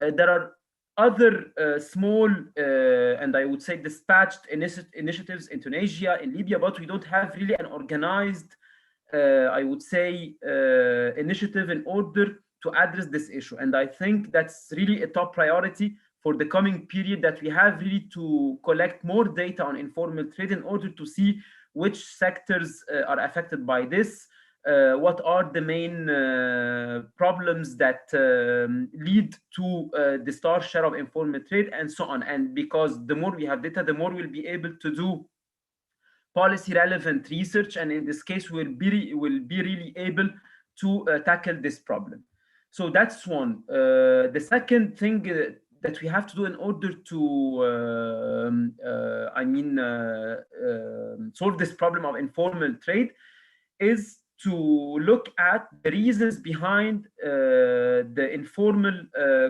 There are other small and I would say dispatched initiatives in Tunisia, in Libya, but we don't have really an organized, I would say, initiative in order to address this issue. And I think that's really a top priority for the coming period, that we have really to collect more data on informal trade in order to see which sectors are affected by this, what are the main problems that lead to the star share of informal trade, and so on. And because the more we have data, the more we'll be able to do policy relevant research, and in this case we'll be really able to tackle this problem. So that's one. The second thing that we have to do in order to solve this problem of informal trade is to look at the reasons behind the informal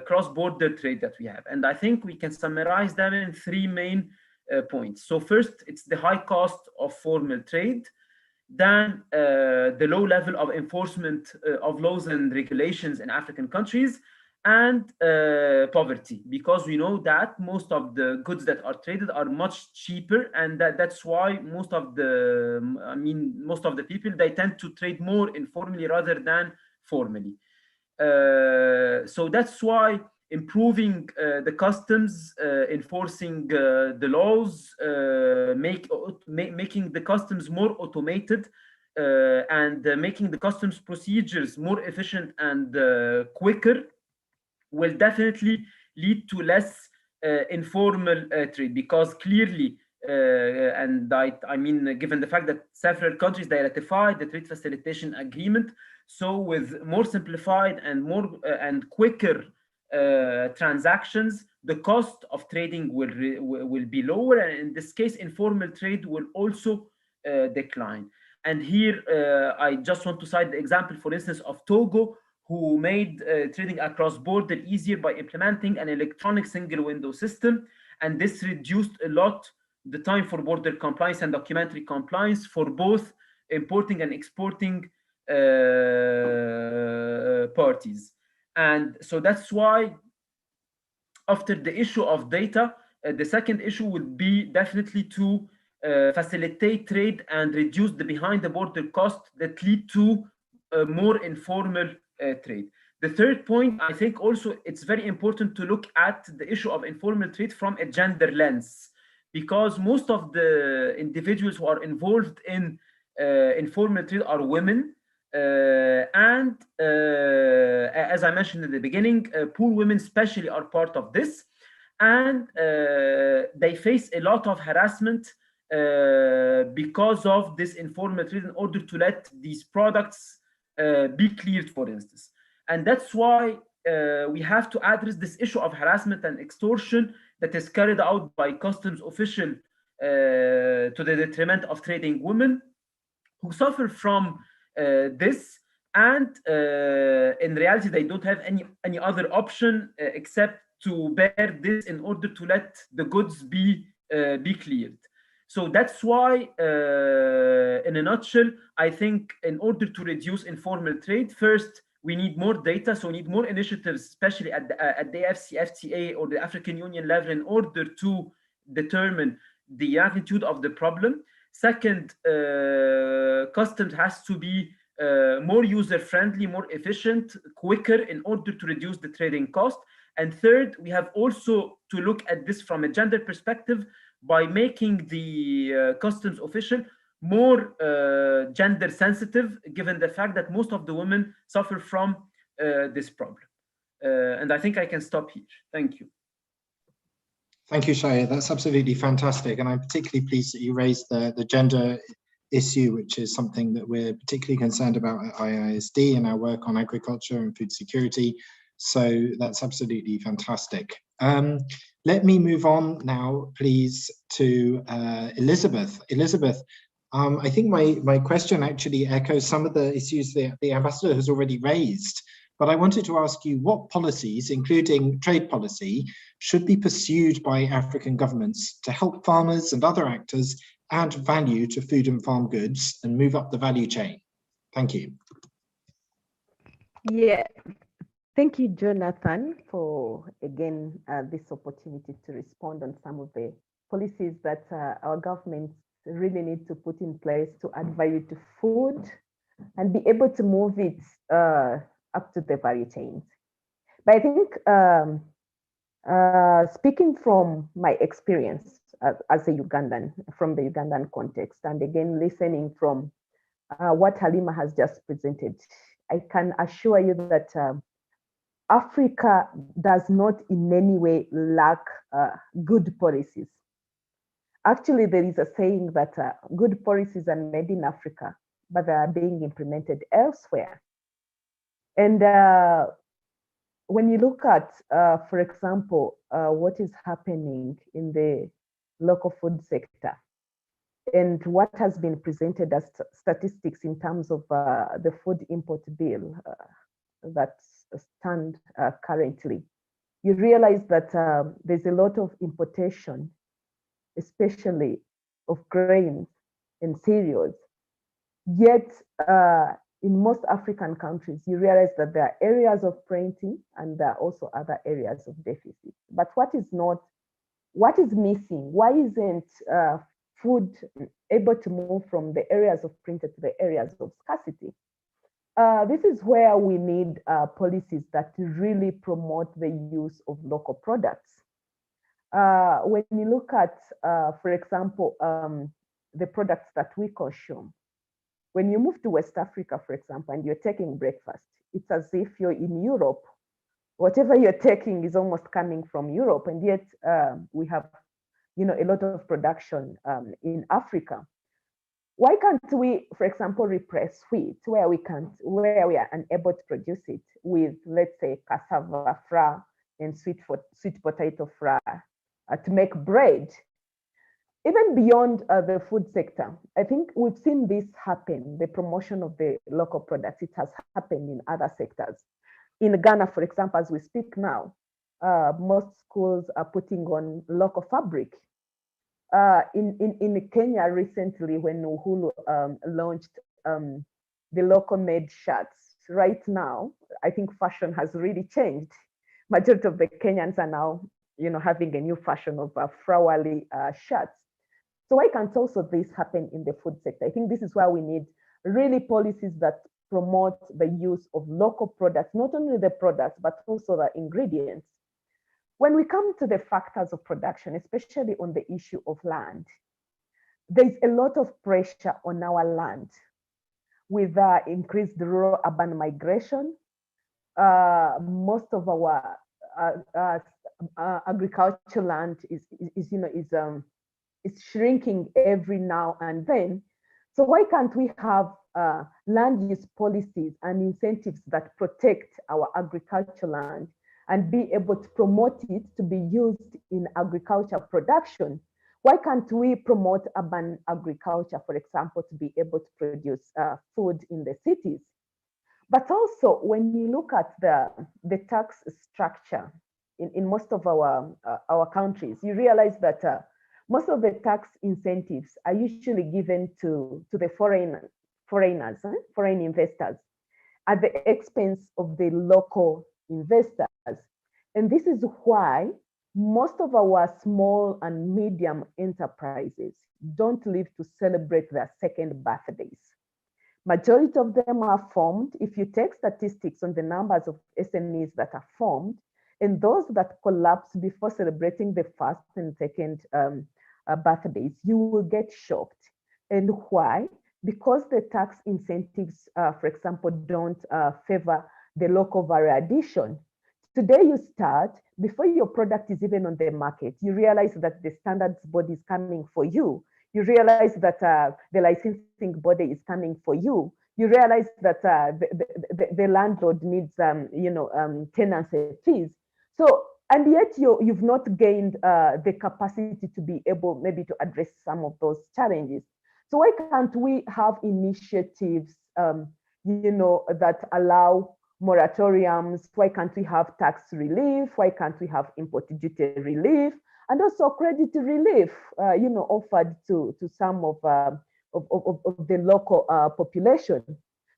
cross-border trade that we have. And I think we can summarize them in 3 main points. So first, it's the high cost of formal trade. Then the low level of enforcement of laws and regulations in African countries, and poverty, because we know that most of the goods that are traded are much cheaper, and that's why most of the people, they tend to trade more informally rather than formally. So that's why improving the customs, enforcing the laws, making the customs more automated, and making the customs procedures more efficient and quicker will definitely lead to less informal trade, because clearly, and I mean, given the fact that several countries, they ratified the trade facilitation agreement, so with more simplified and more and quicker transactions, the cost of trading will be lower, and in this case, informal trade will also decline. And here, I just want to cite the example, for instance, of Togo, who made trading across border easier by implementing an electronic single window system. And this reduced a lot the time for border compliance and documentary compliance for both importing and exporting parties. And so that's why after the issue of data, the second issue would be definitely to facilitate trade and reduce the behind the border costs that lead to more informal trade. The third point, I think also it's very important to look at the issue of informal trade from a gender lens, because most of the individuals who are involved in informal trade are women. And as I mentioned in the beginning, poor women especially are part of this, and they face a lot of harassment because of this informal trade in order to let these products be cleared, for instance. And that's why we have to address this issue of harassment and extortion that is carried out by customs officials to the detriment of trading women who suffer from this, and in reality they don't have any other option except to bear this in order to let the goods be cleared. So that's why, in a nutshell, I think in order to reduce informal trade, first we need more data, so we need more initiatives, especially at the AFCFTA or the African Union level, in order to determine the magnitude of the problem. Second, customs has to be more user-friendly, more efficient, quicker in order to reduce the trading cost. And third, we have also to look at this from a gender perspective by making the customs official more gender sensitive, given the fact that most of the women suffer from this problem. And I think I can stop here. Thank you. Thank you, Shaya. That's absolutely fantastic. And I'm particularly pleased that you raised the gender issue, which is something that we're particularly concerned about at IISD in our work on agriculture and food security. So that's absolutely fantastic. Let me move on now, please, to Elizabeth. Elizabeth, I think my question actually echoes some of the issues that the ambassador has already raised, but I wanted to ask you what policies, including trade policy, should be pursued by African governments to help farmers and other actors add value to food and farm goods and move up the value chain? Thank you. Yeah. Thank you, Jonathan, for, again, this opportunity to respond on some of the policies that our governments really need to put in place to add value to food and be able to move it up to the value chains. But I think speaking from my experience as a Ugandan, from the Ugandan context, and again, listening from what Halima has just presented, I can assure you that Africa does not in any way lack good policies. Actually, there is a saying that good policies are made in Africa, but they are being implemented elsewhere. And when you look at, for example, what is happening in the local food sector and what has been presented as statistics in terms of the food import bill that stand currently, you realize that there's a lot of importation, especially of grains and cereals. Yet, in most African countries, you realize that there are areas of plenty and there are also other areas of deficit. But what is missing? Why isn't food able to move from the areas of plenty to the areas of scarcity? This is where we need policies that really promote the use of local products. When you look at, for example, the products that we consume, when you move to West Africa, for example, and you're taking breakfast, it's as if you're in Europe. Whatever you're taking is almost coming from Europe, and yet we have, a lot of production in Africa. Why can't we, for example, replace wheat where we are unable to produce it with, let's say, cassava flour and sweet potato flour to make bread? even beyond the food sector, I think we've seen this happen, the promotion of the local products. It has happened in other sectors. In Ghana, for example, as we speak now, most schools are putting on local fabric. In Kenya recently, when Uhuru launched the local made shirts, right now, I think fashion has really changed. Majority of the Kenyans are now, having a new fashion of flowery shirts. So why can't also this happen in the food sector? I think this is why we need really policies that promote the use of local products, not only the products, but also the ingredients. When we come to the factors of production, especially on the issue of land, there's a lot of pressure on our land with increased rural-urban migration. Most of our agricultural land is shrinking every now and then. So why can't we have land use policies and incentives that protect our agricultural land and be able to promote it to be used in agriculture production? Why can't we promote urban agriculture, for example, to be able to produce food in the cities? But also, when you look at the tax structure in most of our countries, you realize that most of the tax incentives are usually given to the foreign investors at the expense of the local investors. And this is why most of our small and medium enterprises don't live to celebrate their second birthdays. Majority of them are formed, if you take statistics on the numbers of SMEs that are formed, and those that collapse before celebrating the first and second birthdays, you will get shocked. And why? Because the tax incentives, for example, don't favor the local value addition. Today you start, before your product is even on the market, you realize that the standards body is coming for you. You realize that the licensing body is coming for you. You realize that the landlord needs, tenancy fees. So, and yet you've not gained the capacity to be able maybe to address some of those challenges. So why can't we have initiatives, that allow moratoriums? Why can't we have tax relief? Why can't we have import duty relief? And also credit relief, offered to some of the local population.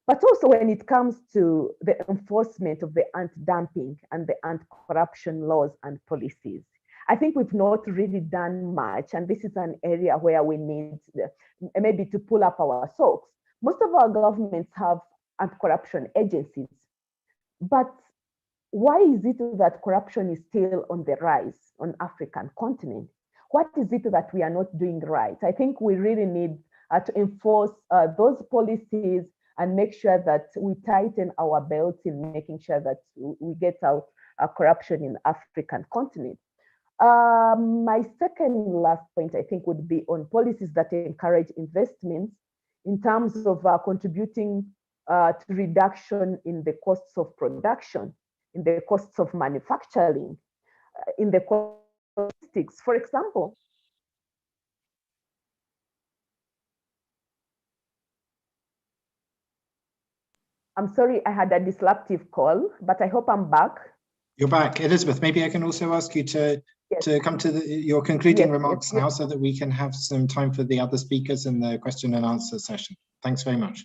But also when it comes to the enforcement of the anti-dumping and the anti-corruption laws and policies, I think we've not really done much. And this is an area where we need maybe to pull up our socks. Most of our governments have anti-corruption agencies, but why is it that corruption is still on the rise on African continent? What is it that we are not doing right? I think we really need to enforce those policies and make sure that we tighten our belts in making sure that we get out corruption in African continent. My second last point, I think, would be on policies that encourage investments in terms of contributing to reduction in the costs of production, in the costs of manufacturing, in the logistics, for example. I'm sorry, I had a disruptive call, but I hope I'm back. You're back. Elizabeth, maybe I can also ask you to come to your concluding remarks now so that we can have some time for the other speakers in the question and answer session. Thanks very much.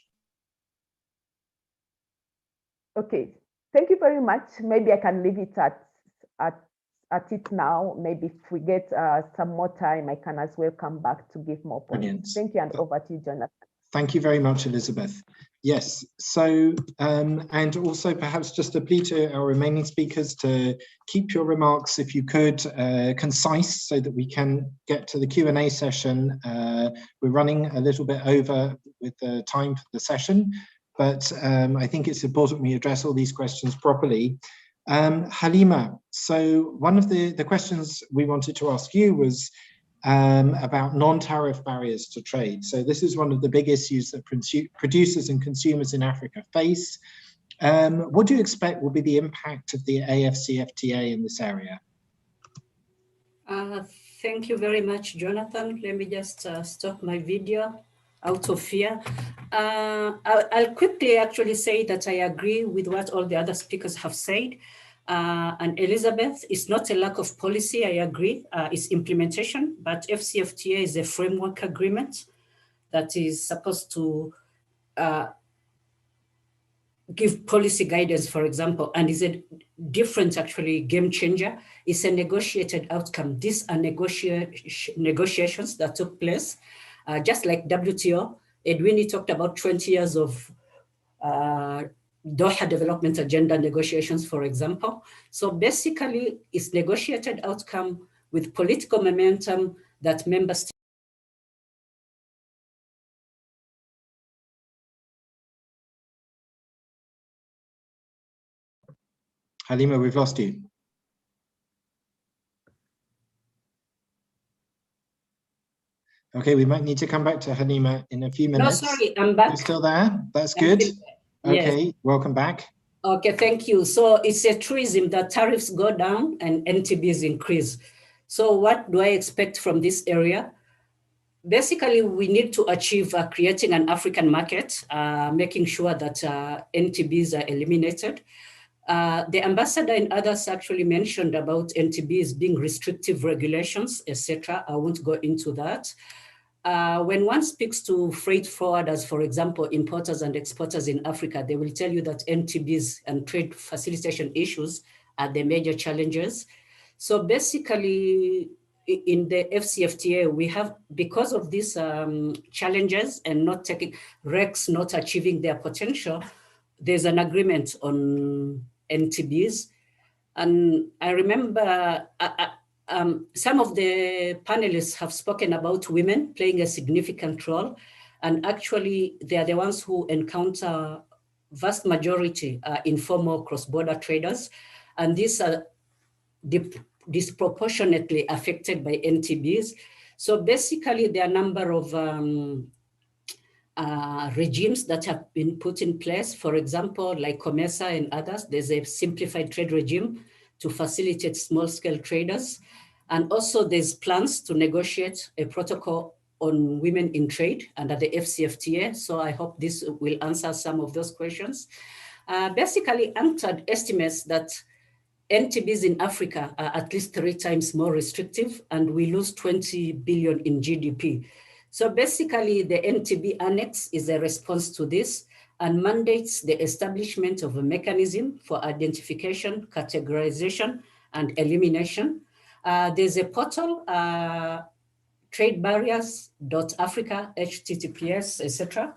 Okay, thank you very much. Maybe I can leave it at it now. Maybe if we get some more time, I can as well come back to give more points. Brilliant. Thank you, and over to you, Jonathan. Thank you very much, Elizabeth. Yes, so, and also perhaps just a plea to our remaining speakers to keep your remarks, if you could, concise so that we can get to the Q&A session. We're running a little bit over with the time for the session, but I think it's important we address all these questions properly. Halima, so one of the questions we wanted to ask you was about non-tariff barriers to trade. So this is one of the big issues that producers and consumers in Africa face. What do you expect will be the impact of the AFCFTA in this area? Thank you very much, Jonathan. Let me just stop my video out of fear. I'll quickly actually say that I agree with what all the other speakers have said. And Elizabeth, it's not a lack of policy, I agree, it's implementation, but FCFTA is a framework agreement that is supposed to give policy guidance, for example, and is a different actually game changer. It's a negotiated outcome. These are negotiations that took place, just like WTO. Edwini talked about 20 years of Doha Development Agenda negotiations, for example. So basically, it's negotiated outcome with political momentum that member states. Halima, we've lost you. Okay, we might need to come back to Halima in a few minutes. No, sorry, I'm back. You're still there? That's good. Yes. Okay, welcome back. Okay, thank you. So it's a truism that tariffs go down and NTBs increase. So what do I expect from this area? Basically, we need to achieve creating an African market, making sure that NTBs are eliminated. The ambassador and others actually mentioned about NTBs being restrictive regulations, etc. I won't go into that. When one speaks to freight forwarders, for example, importers and exporters in Africa, they will tell you that NTBs and trade facilitation issues are the major challenges. So basically, in the FCFTA, we have, because of these challenges and not taking, RECs not achieving their potential, there's an agreement on NTBs. And I remember some of the panelists have spoken about women playing a significant role. And actually, they are the ones who encounter vast majority informal cross-border traders. And these are disproportionately affected by NTBs. So basically, there are a number of regimes that have been put in place. For example, like COMESA and others, there's a simplified trade regime to facilitate small-scale traders. And also there's plans to negotiate a protocol on women in trade under the FCFTA. So I hope this will answer some of those questions. Basically, UNCTAD estimates that NTBs in Africa are at least 3 times more restrictive, and we lose 20 billion in GDP. So basically, the NTB Annex is a response to this and mandates the establishment of a mechanism for identification, categorization, and elimination. There's a portal, tradebarriers.africa, HTTPS, etc.,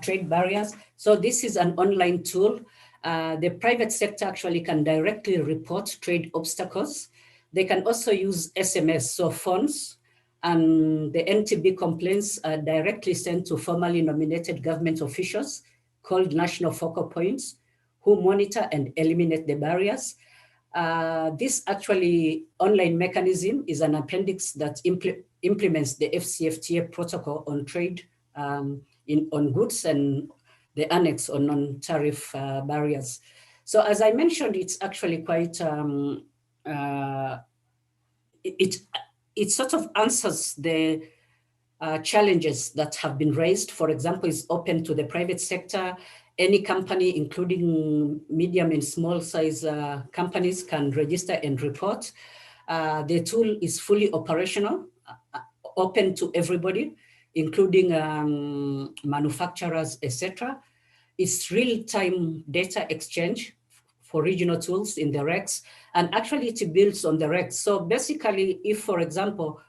trade barriers. So this is an online tool. The private sector actually can directly report trade obstacles. They can also use SMS, so phones, and the NTB complaints are directly sent to formally nominated government officials called national focal points, who monitor and eliminate the barriers. This actually online mechanism is an appendix that implements the FCFTA protocol on trade on goods and the annex on non-tariff barriers. So as I mentioned, it's actually quite, it sort of answers the challenges that have been raised. For example, it's open to the private sector. Any company, including medium and small size companies, can register and report. The tool is fully operational, open to everybody, including manufacturers, etc. It's real-time data exchange for regional tools in the RECs, and actually it builds on the RECs. So basically, if, for example,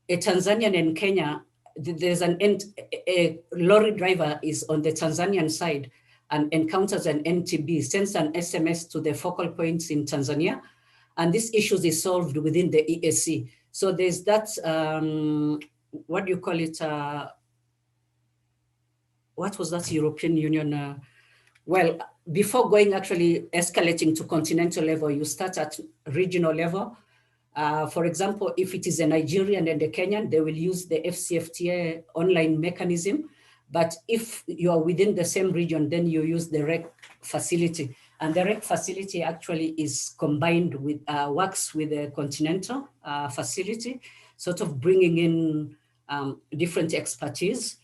a Tanzanian in Kenya, there's a lorry driver is on the Tanzanian side and encounters an NTB, sends an SMS to the focal points in Tanzania, and this issue is solved within the EAC. So there's that, what do you call it? What was that European Union? Well, before going actually escalating to continental level, you start at regional level. For example, if it is a Nigerian and a Kenyan, they will use the FCFTA online mechanism. But if you are within the same region, then you use the REC facility. And the REC facility actually is combined with, works with the Continental facility. sort of bringing in different expertise.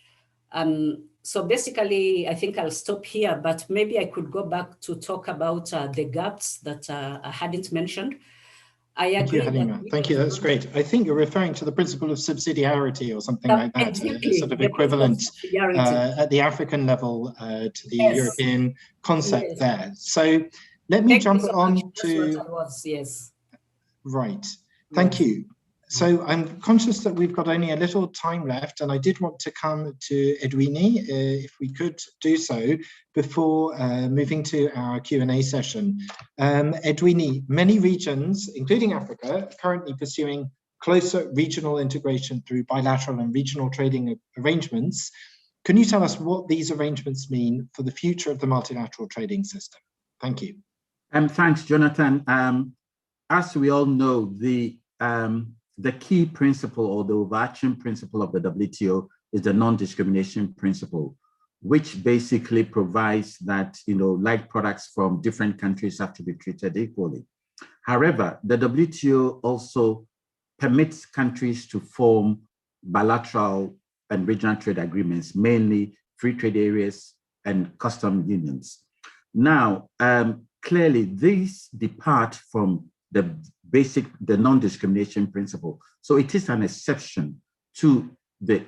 So basically, I think I'll stop here, but maybe I could go back to talk about the gaps that I hadn't mentioned. I agree. Thank you, Halima. Thank you. That's great. I think you're referring to the principle of subsidiarity or something like that, exactly. a sort of equivalent at the African level to the European concept there. So let me jump on to. Yes. Right. Thank you. So I'm conscious that we've got only a little time left, and I did want to come to Edwini, if we could do so, before moving to our Q&A session. Edwini, many regions, including Africa, are currently pursuing closer regional integration through bilateral and regional trading arrangements. Can you tell us what these arrangements mean for the future of the multilateral trading system? Thank you. Thanks, Jonathan. As we all know, the key principle or the overarching principle of the WTO is the non-discrimination principle, which basically provides that, like products from different countries have to be treated equally. However, the WTO also permits countries to form bilateral and regional trade agreements, mainly free trade areas and custom unions. Now, clearly, these depart from the non-discrimination principle. So it is an exception to the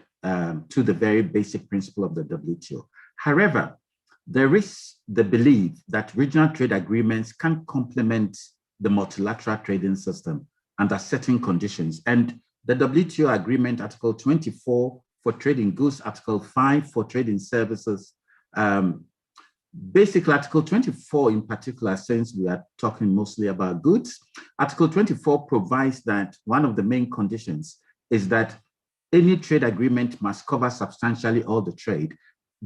very basic principle of the WTO. However, there is the belief that regional trade agreements can complement the multilateral trading system under certain conditions. And the WTO agreement, Article 24 for trading goods, Article 5 for trading services, basically, Article 24 in particular, since we are talking mostly about goods, Article 24 provides that one of the main conditions is that any trade agreement must cover substantially all the trade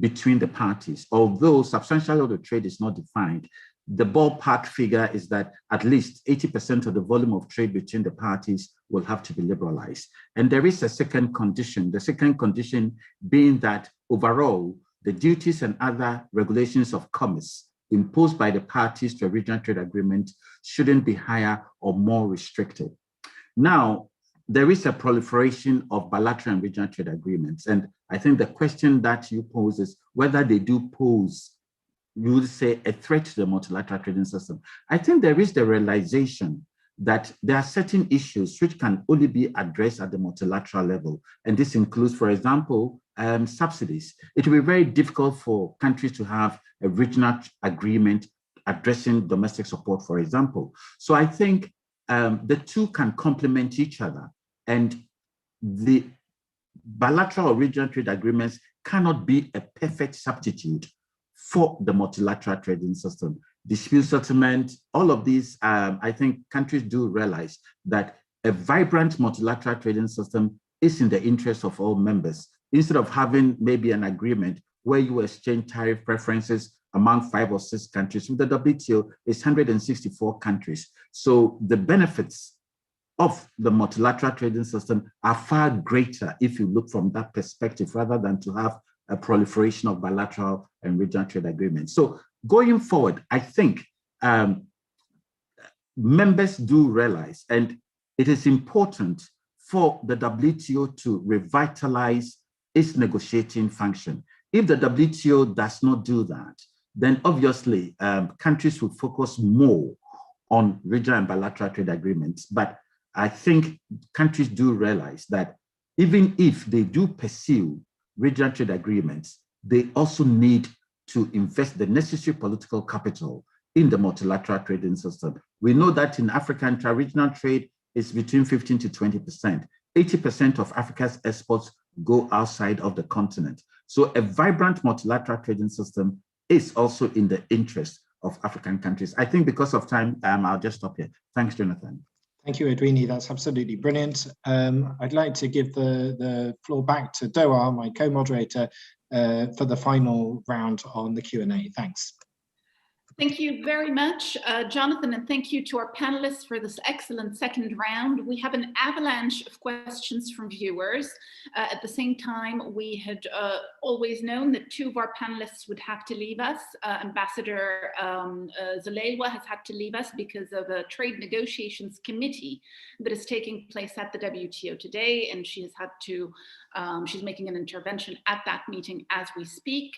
between the parties. Although substantially all the trade is not defined, the ballpark figure is that at least 80% of the volume of trade between the parties will have to be liberalized. And there is a second condition, the second condition being that overall, the duties and other regulations of commerce imposed by the parties to a regional trade agreement shouldn't be higher or more restrictive. Now, there is a proliferation of bilateral and regional trade agreements. And I think the question that you pose is whether they do pose, you would say, a threat to the multilateral trading system. I think there is the realization that there are certain issues which can only be addressed at the multilateral level. And this includes, for example, subsidies. It will be very difficult for countries to have a regional agreement addressing domestic support, for example. So I think the two can complement each other, and the bilateral or regional trade agreements cannot be a perfect substitute for the multilateral trading system. Dispute settlement, all of these, I think countries do realize that a vibrant multilateral trading system is in the interest of all members. Instead of having maybe an agreement where you exchange tariff preferences among 5 or 6 countries, with the WTO, it's 164 countries. So the benefits of the multilateral trading system are far greater if you look from that perspective, rather than to have a proliferation of bilateral and regional trade agreements. So going forward, I think members do realize, and it is important for the WTO to revitalize its negotiating function. If the WTO does not do that, then obviously countries will focus more on regional and bilateral trade agreements. But I think countries do realize that even if they do pursue regional trade agreements, they also need to invest the necessary political capital in the multilateral trading system. We know that in Africa, intra-regional trade is between 15 to 20%. 80% of Africa's exports go outside of the continent. So a vibrant multilateral trading system is also in the interest of African countries. I think because of time, I'll just stop here. Thanks, Jonathan. Thank you, Edwini. That's absolutely brilliant. I'd like to give the floor back to Doa, my co-moderator, for the final round on the Q&A. Thanks. Thank you very much, Jonathan, and thank you to our panelists for this excellent second round. We have an avalanche of questions from viewers. At the same time, we had always known that two of our panelists would have to leave us. Ambassador Zalewa has had to leave us because of a trade negotiations committee that is taking place at the WTO today, and she has had to she's making an intervention at that meeting as we speak.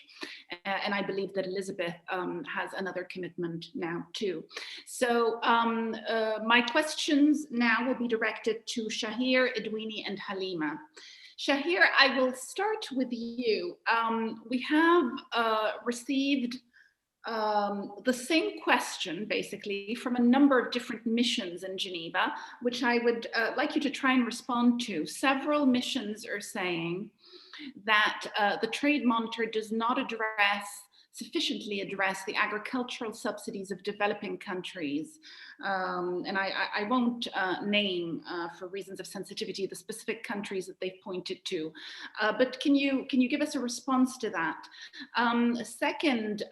And I believe that Elizabeth has another commitment now too. So my questions now will be directed to Shahir, Edwini, and Halima. Shahir, I will start with you. We have received the same question, basically, from a number of different missions in Geneva, which I would like you to try and respond to. Several missions are saying that the trade monitor does not sufficiently address the agricultural subsidies of developing countries. And I won't name, for reasons of sensitivity, the specific countries that they've pointed to. But can you give us a response to that? Second,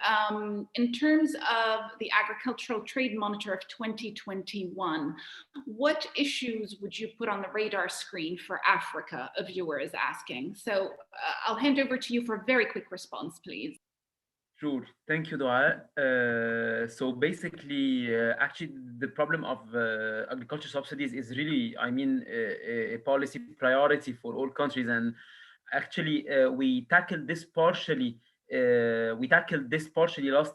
in terms of the Agricultural Trade Monitor of 2021, what issues would you put on the radar screen for Africa, a viewer is asking? So I'll hand over to you for a very quick response, please. Sure. Thank you, Dua. So basically, actually, the problem of agriculture subsidies is really, I mean, a policy priority for all countries. And actually, we tackled this partially. Last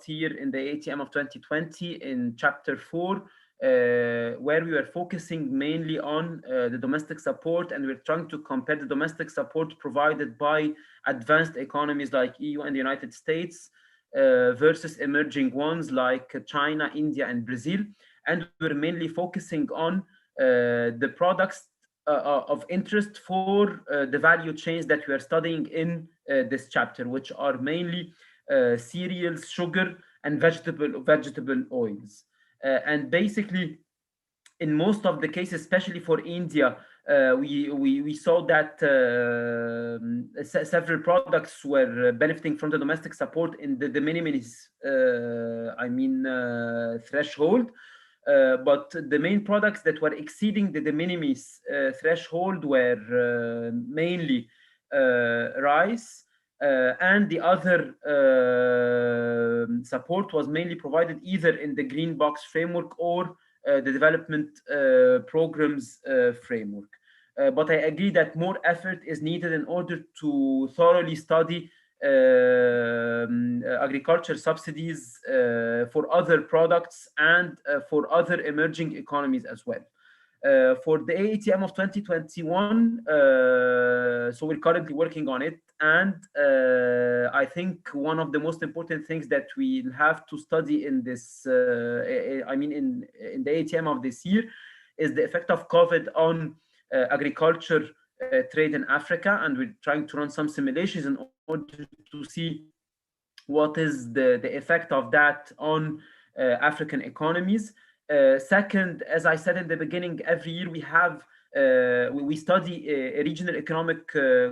year in the ATM of 2020 in Chapter 4, where we were focusing mainly on the domestic support, and we're trying to compare the domestic support provided by advanced economies like EU and the United States versus emerging ones like China, India, and Brazil. And we're mainly focusing on the products of interest for the value chains that we are studying in this chapter, which are mainly cereals, sugar, and vegetable oils. And basically, in most of the cases, especially for India, we saw that several products were benefiting from the domestic support in the de minimis, threshold. But the main products that were exceeding the de minimis threshold were mainly rice, and the other support was mainly provided either in the Green Box framework or the development programs framework. But I agree that more effort is needed in order to thoroughly study agriculture subsidies for other products and for other emerging economies as well. For the AATM of 2021, so we're currently working on it. And I think one of the most important things that we'll have to study in this, in the ATM of this year, is the effect of COVID on agriculture trade in Africa. And we're trying to run some simulations in order to see what is the effect of that on African economies. Second, as I said in the beginning, every year we have we study regional economic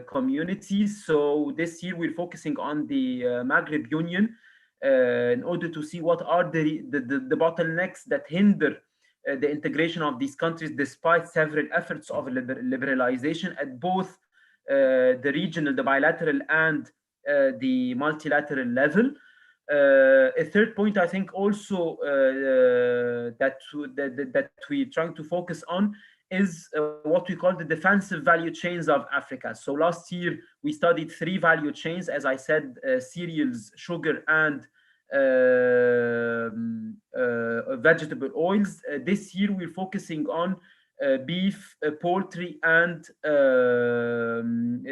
communities. So this year we're focusing on the Maghreb Union in order to see what are the bottlenecks that hinder the integration of these countries despite several efforts of liberalization at both the regional, the bilateral, and the multilateral level. A third point, I think, also that we're trying to focus on is what we call the defensive value chains of Africa. So last year we studied 3 value chains, as I said, cereals, sugar, and vegetable oils. This year we're focusing on beef, poultry, and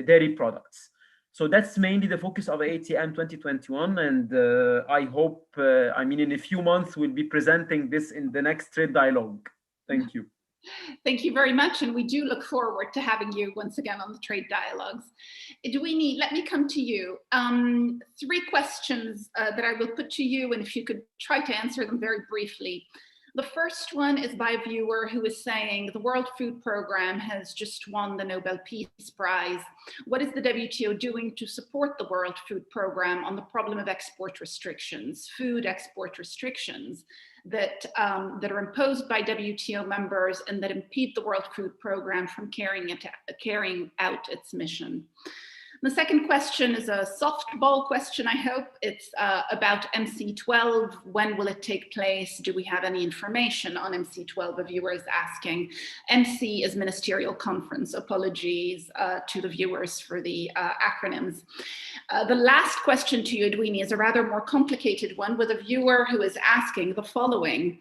dairy products. So that's mainly the focus of ATM 2021, and I hope, in a few months, we'll be presenting this in the next trade dialogue. Thank you. Thank you very much, and we do look forward to having you once again on the trade dialogues. Edwini, let me come to you. 3 questions that I will put to you, and if you could try to answer them very briefly. The first one is by a viewer who is saying the World Food Programme has just won the Nobel Peace Prize. What is the WTO doing to support the World Food Programme on the problem of export restrictions, food export restrictions that are imposed by WTO members and that impede the World Food Programme from carrying out its mission? The second question is a softball question, I hope. It's about MC12. When will it take place? Do we have any information on MC12? A viewer is asking. MC is Ministerial Conference. Apologies to the viewers for the acronyms. The last question to you, Edwini, is a rather more complicated one with a viewer who is asking the following.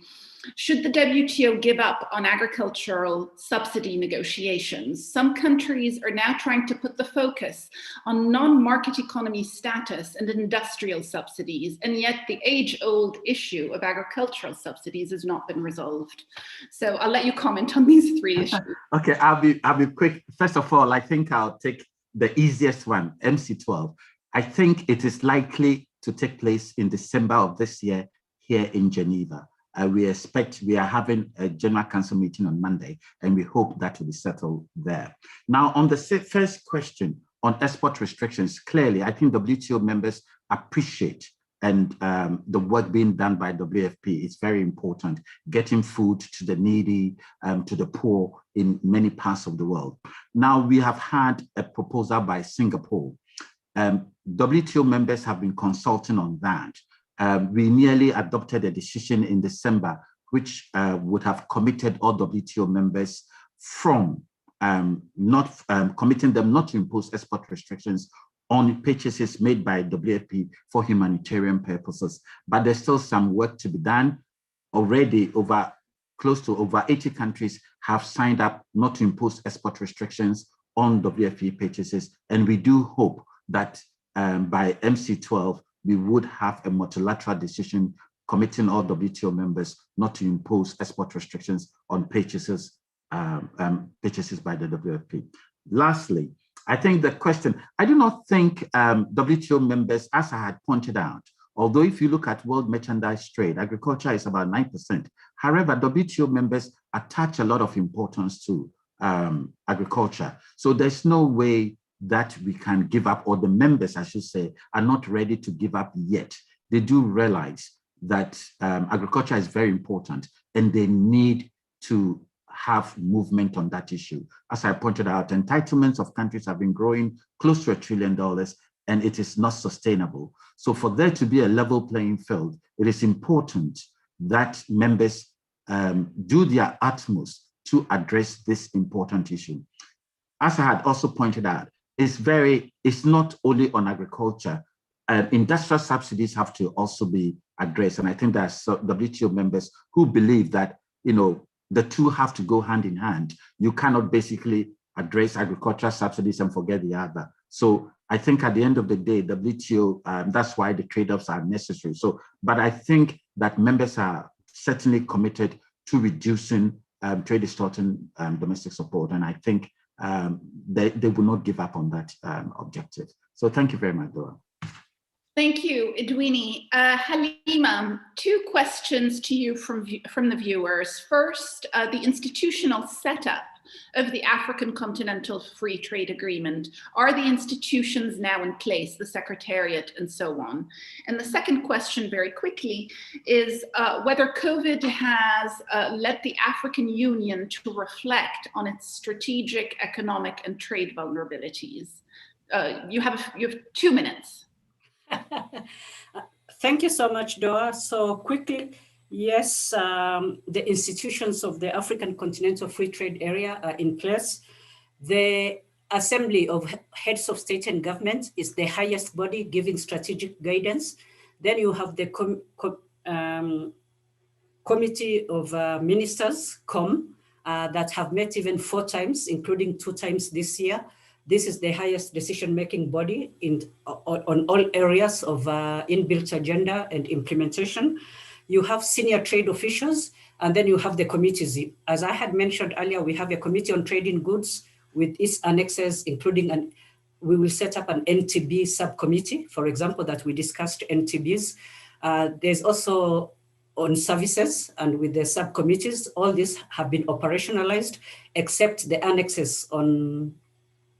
Should the WTO give up on agricultural subsidy negotiations? Some countries are now trying to put the focus on non-market economy status and industrial subsidies, and yet the age-old issue of agricultural subsidies has not been resolved. So I'll let you comment on these three issues. Okay, I'll be quick. First of all, I think I'll take the easiest one, MC12. I think it is likely to take place in December of this year here in Geneva. We are having a General Council meeting on Monday, and we hope that will be settled there. Now, on the first question on export restrictions, clearly, I think WTO members appreciate and the work being done by WFP is very important, getting food to the needy, to the poor in many parts of the world. Now, we have had a proposal by Singapore. WTO members have been consulting on that. We nearly adopted a decision in December, which would have committed all WTO members from committing them not to impose export restrictions on purchases made by WFP for humanitarian purposes. But there's still some work to be done. Already close to over 80 countries have signed up not to impose export restrictions on WFP purchases. And we do hope that by MC12, we would have a multilateral decision committing all WTO members not to impose export restrictions on purchases by the WFP. Lastly, I think the question, I do not think WTO members, as I had pointed out, although if you look at world merchandise trade, agriculture is about 9%. However, WTO members attach a lot of importance to agriculture. So there's no way that we can give up, or the members, I should say, are not ready to give up yet. They do realize that agriculture is very important and they need to have movement on that issue. As I pointed out, entitlements of countries have been growing close to $1 trillion and it is not sustainable. So for there to be a level playing field, it is important that members do their utmost to address this important issue. As I had also pointed out, it's not only on agriculture. Industrial subsidies have to also be addressed. And I think there's WTO members who believe that, the two have to go hand in hand. You cannot basically address agricultural subsidies and forget the other. So I think at the end of the day, WTO, that's why the trade-offs are necessary. So, but I think that members are certainly committed to reducing trade distorting domestic support. And I think they will not give up on that objective. So thank you very much, Dora. Thank you, Edwini. Halima, two questions to you from the viewers. First, the institutional setup of the African Continental Free Trade Agreement. Are the institutions now in place, the Secretariat and so on? And the second question, very quickly, is whether COVID has led the African Union to reflect on its strategic, economic, and trade vulnerabilities. You have 2 minutes. Thank you so much, Doa. So quickly, yes, the institutions of the African Continental Free Trade Area are in place. The Assembly of Heads of State and Government is the highest body giving strategic guidance. Then you have the Committee of Ministers, COM, that have met even 4 times, including 2 times this year. This is the highest decision-making body on all areas of inbuilt agenda and implementation. You have senior trade officials, and then you have the committees. As I had mentioned earlier, we have a committee on trading goods with its annexes, including we will set up an NTB subcommittee, for example, that we discussed NTBs. There's also on services and with the subcommittees. All these have been operationalized, except the annexes on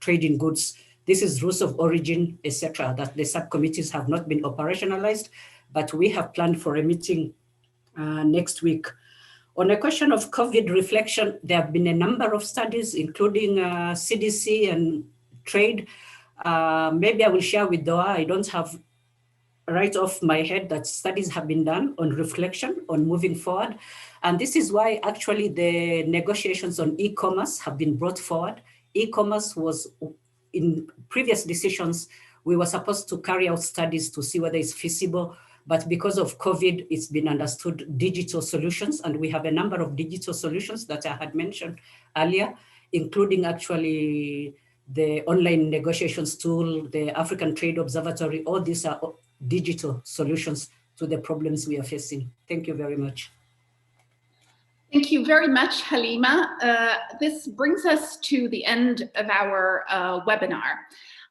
trade in goods. This is rules of origin, etc., that the subcommittees have not been operationalized, but we have planned for a meeting next week. On a question of COVID reflection, there have been a number of studies, including CDC and trade. Maybe I will share with Doha. I don't have right off my head that studies have been done on reflection, on moving forward. And this is why actually the negotiations on e-commerce have been brought forward. E-commerce was, in previous decisions, we were supposed to carry out studies to see whether it's feasible, but because of COVID, it's been understood digital solutions, and we have a number of digital solutions that I had mentioned earlier, including actually the online negotiations tool, the African Trade Observatory. All these are digital solutions to the problems we are facing. Thank you very much. Thank you very much, Halima. This brings us to the end of our webinar.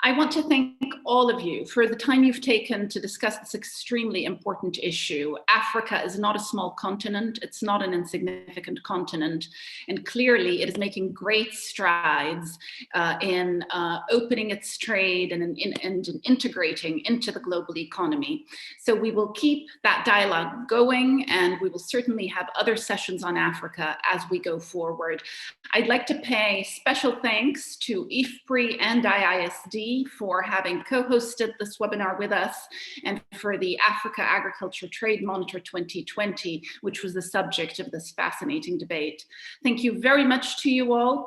I want to thank all of you for the time you've taken to discuss this extremely important issue. Africa is not a small continent. It's not an insignificant continent. And clearly it is making great strides in opening its trade and in integrating into the global economy. So we will keep that dialogue going, and we will certainly have other sessions on Africa as we go forward. I'd like to pay special thanks to IFPRI and IISD for having co-hosted this webinar with us, and for the Africa Agriculture Trade Monitor 2020, which was the subject of this fascinating debate. Thank you very much to you all.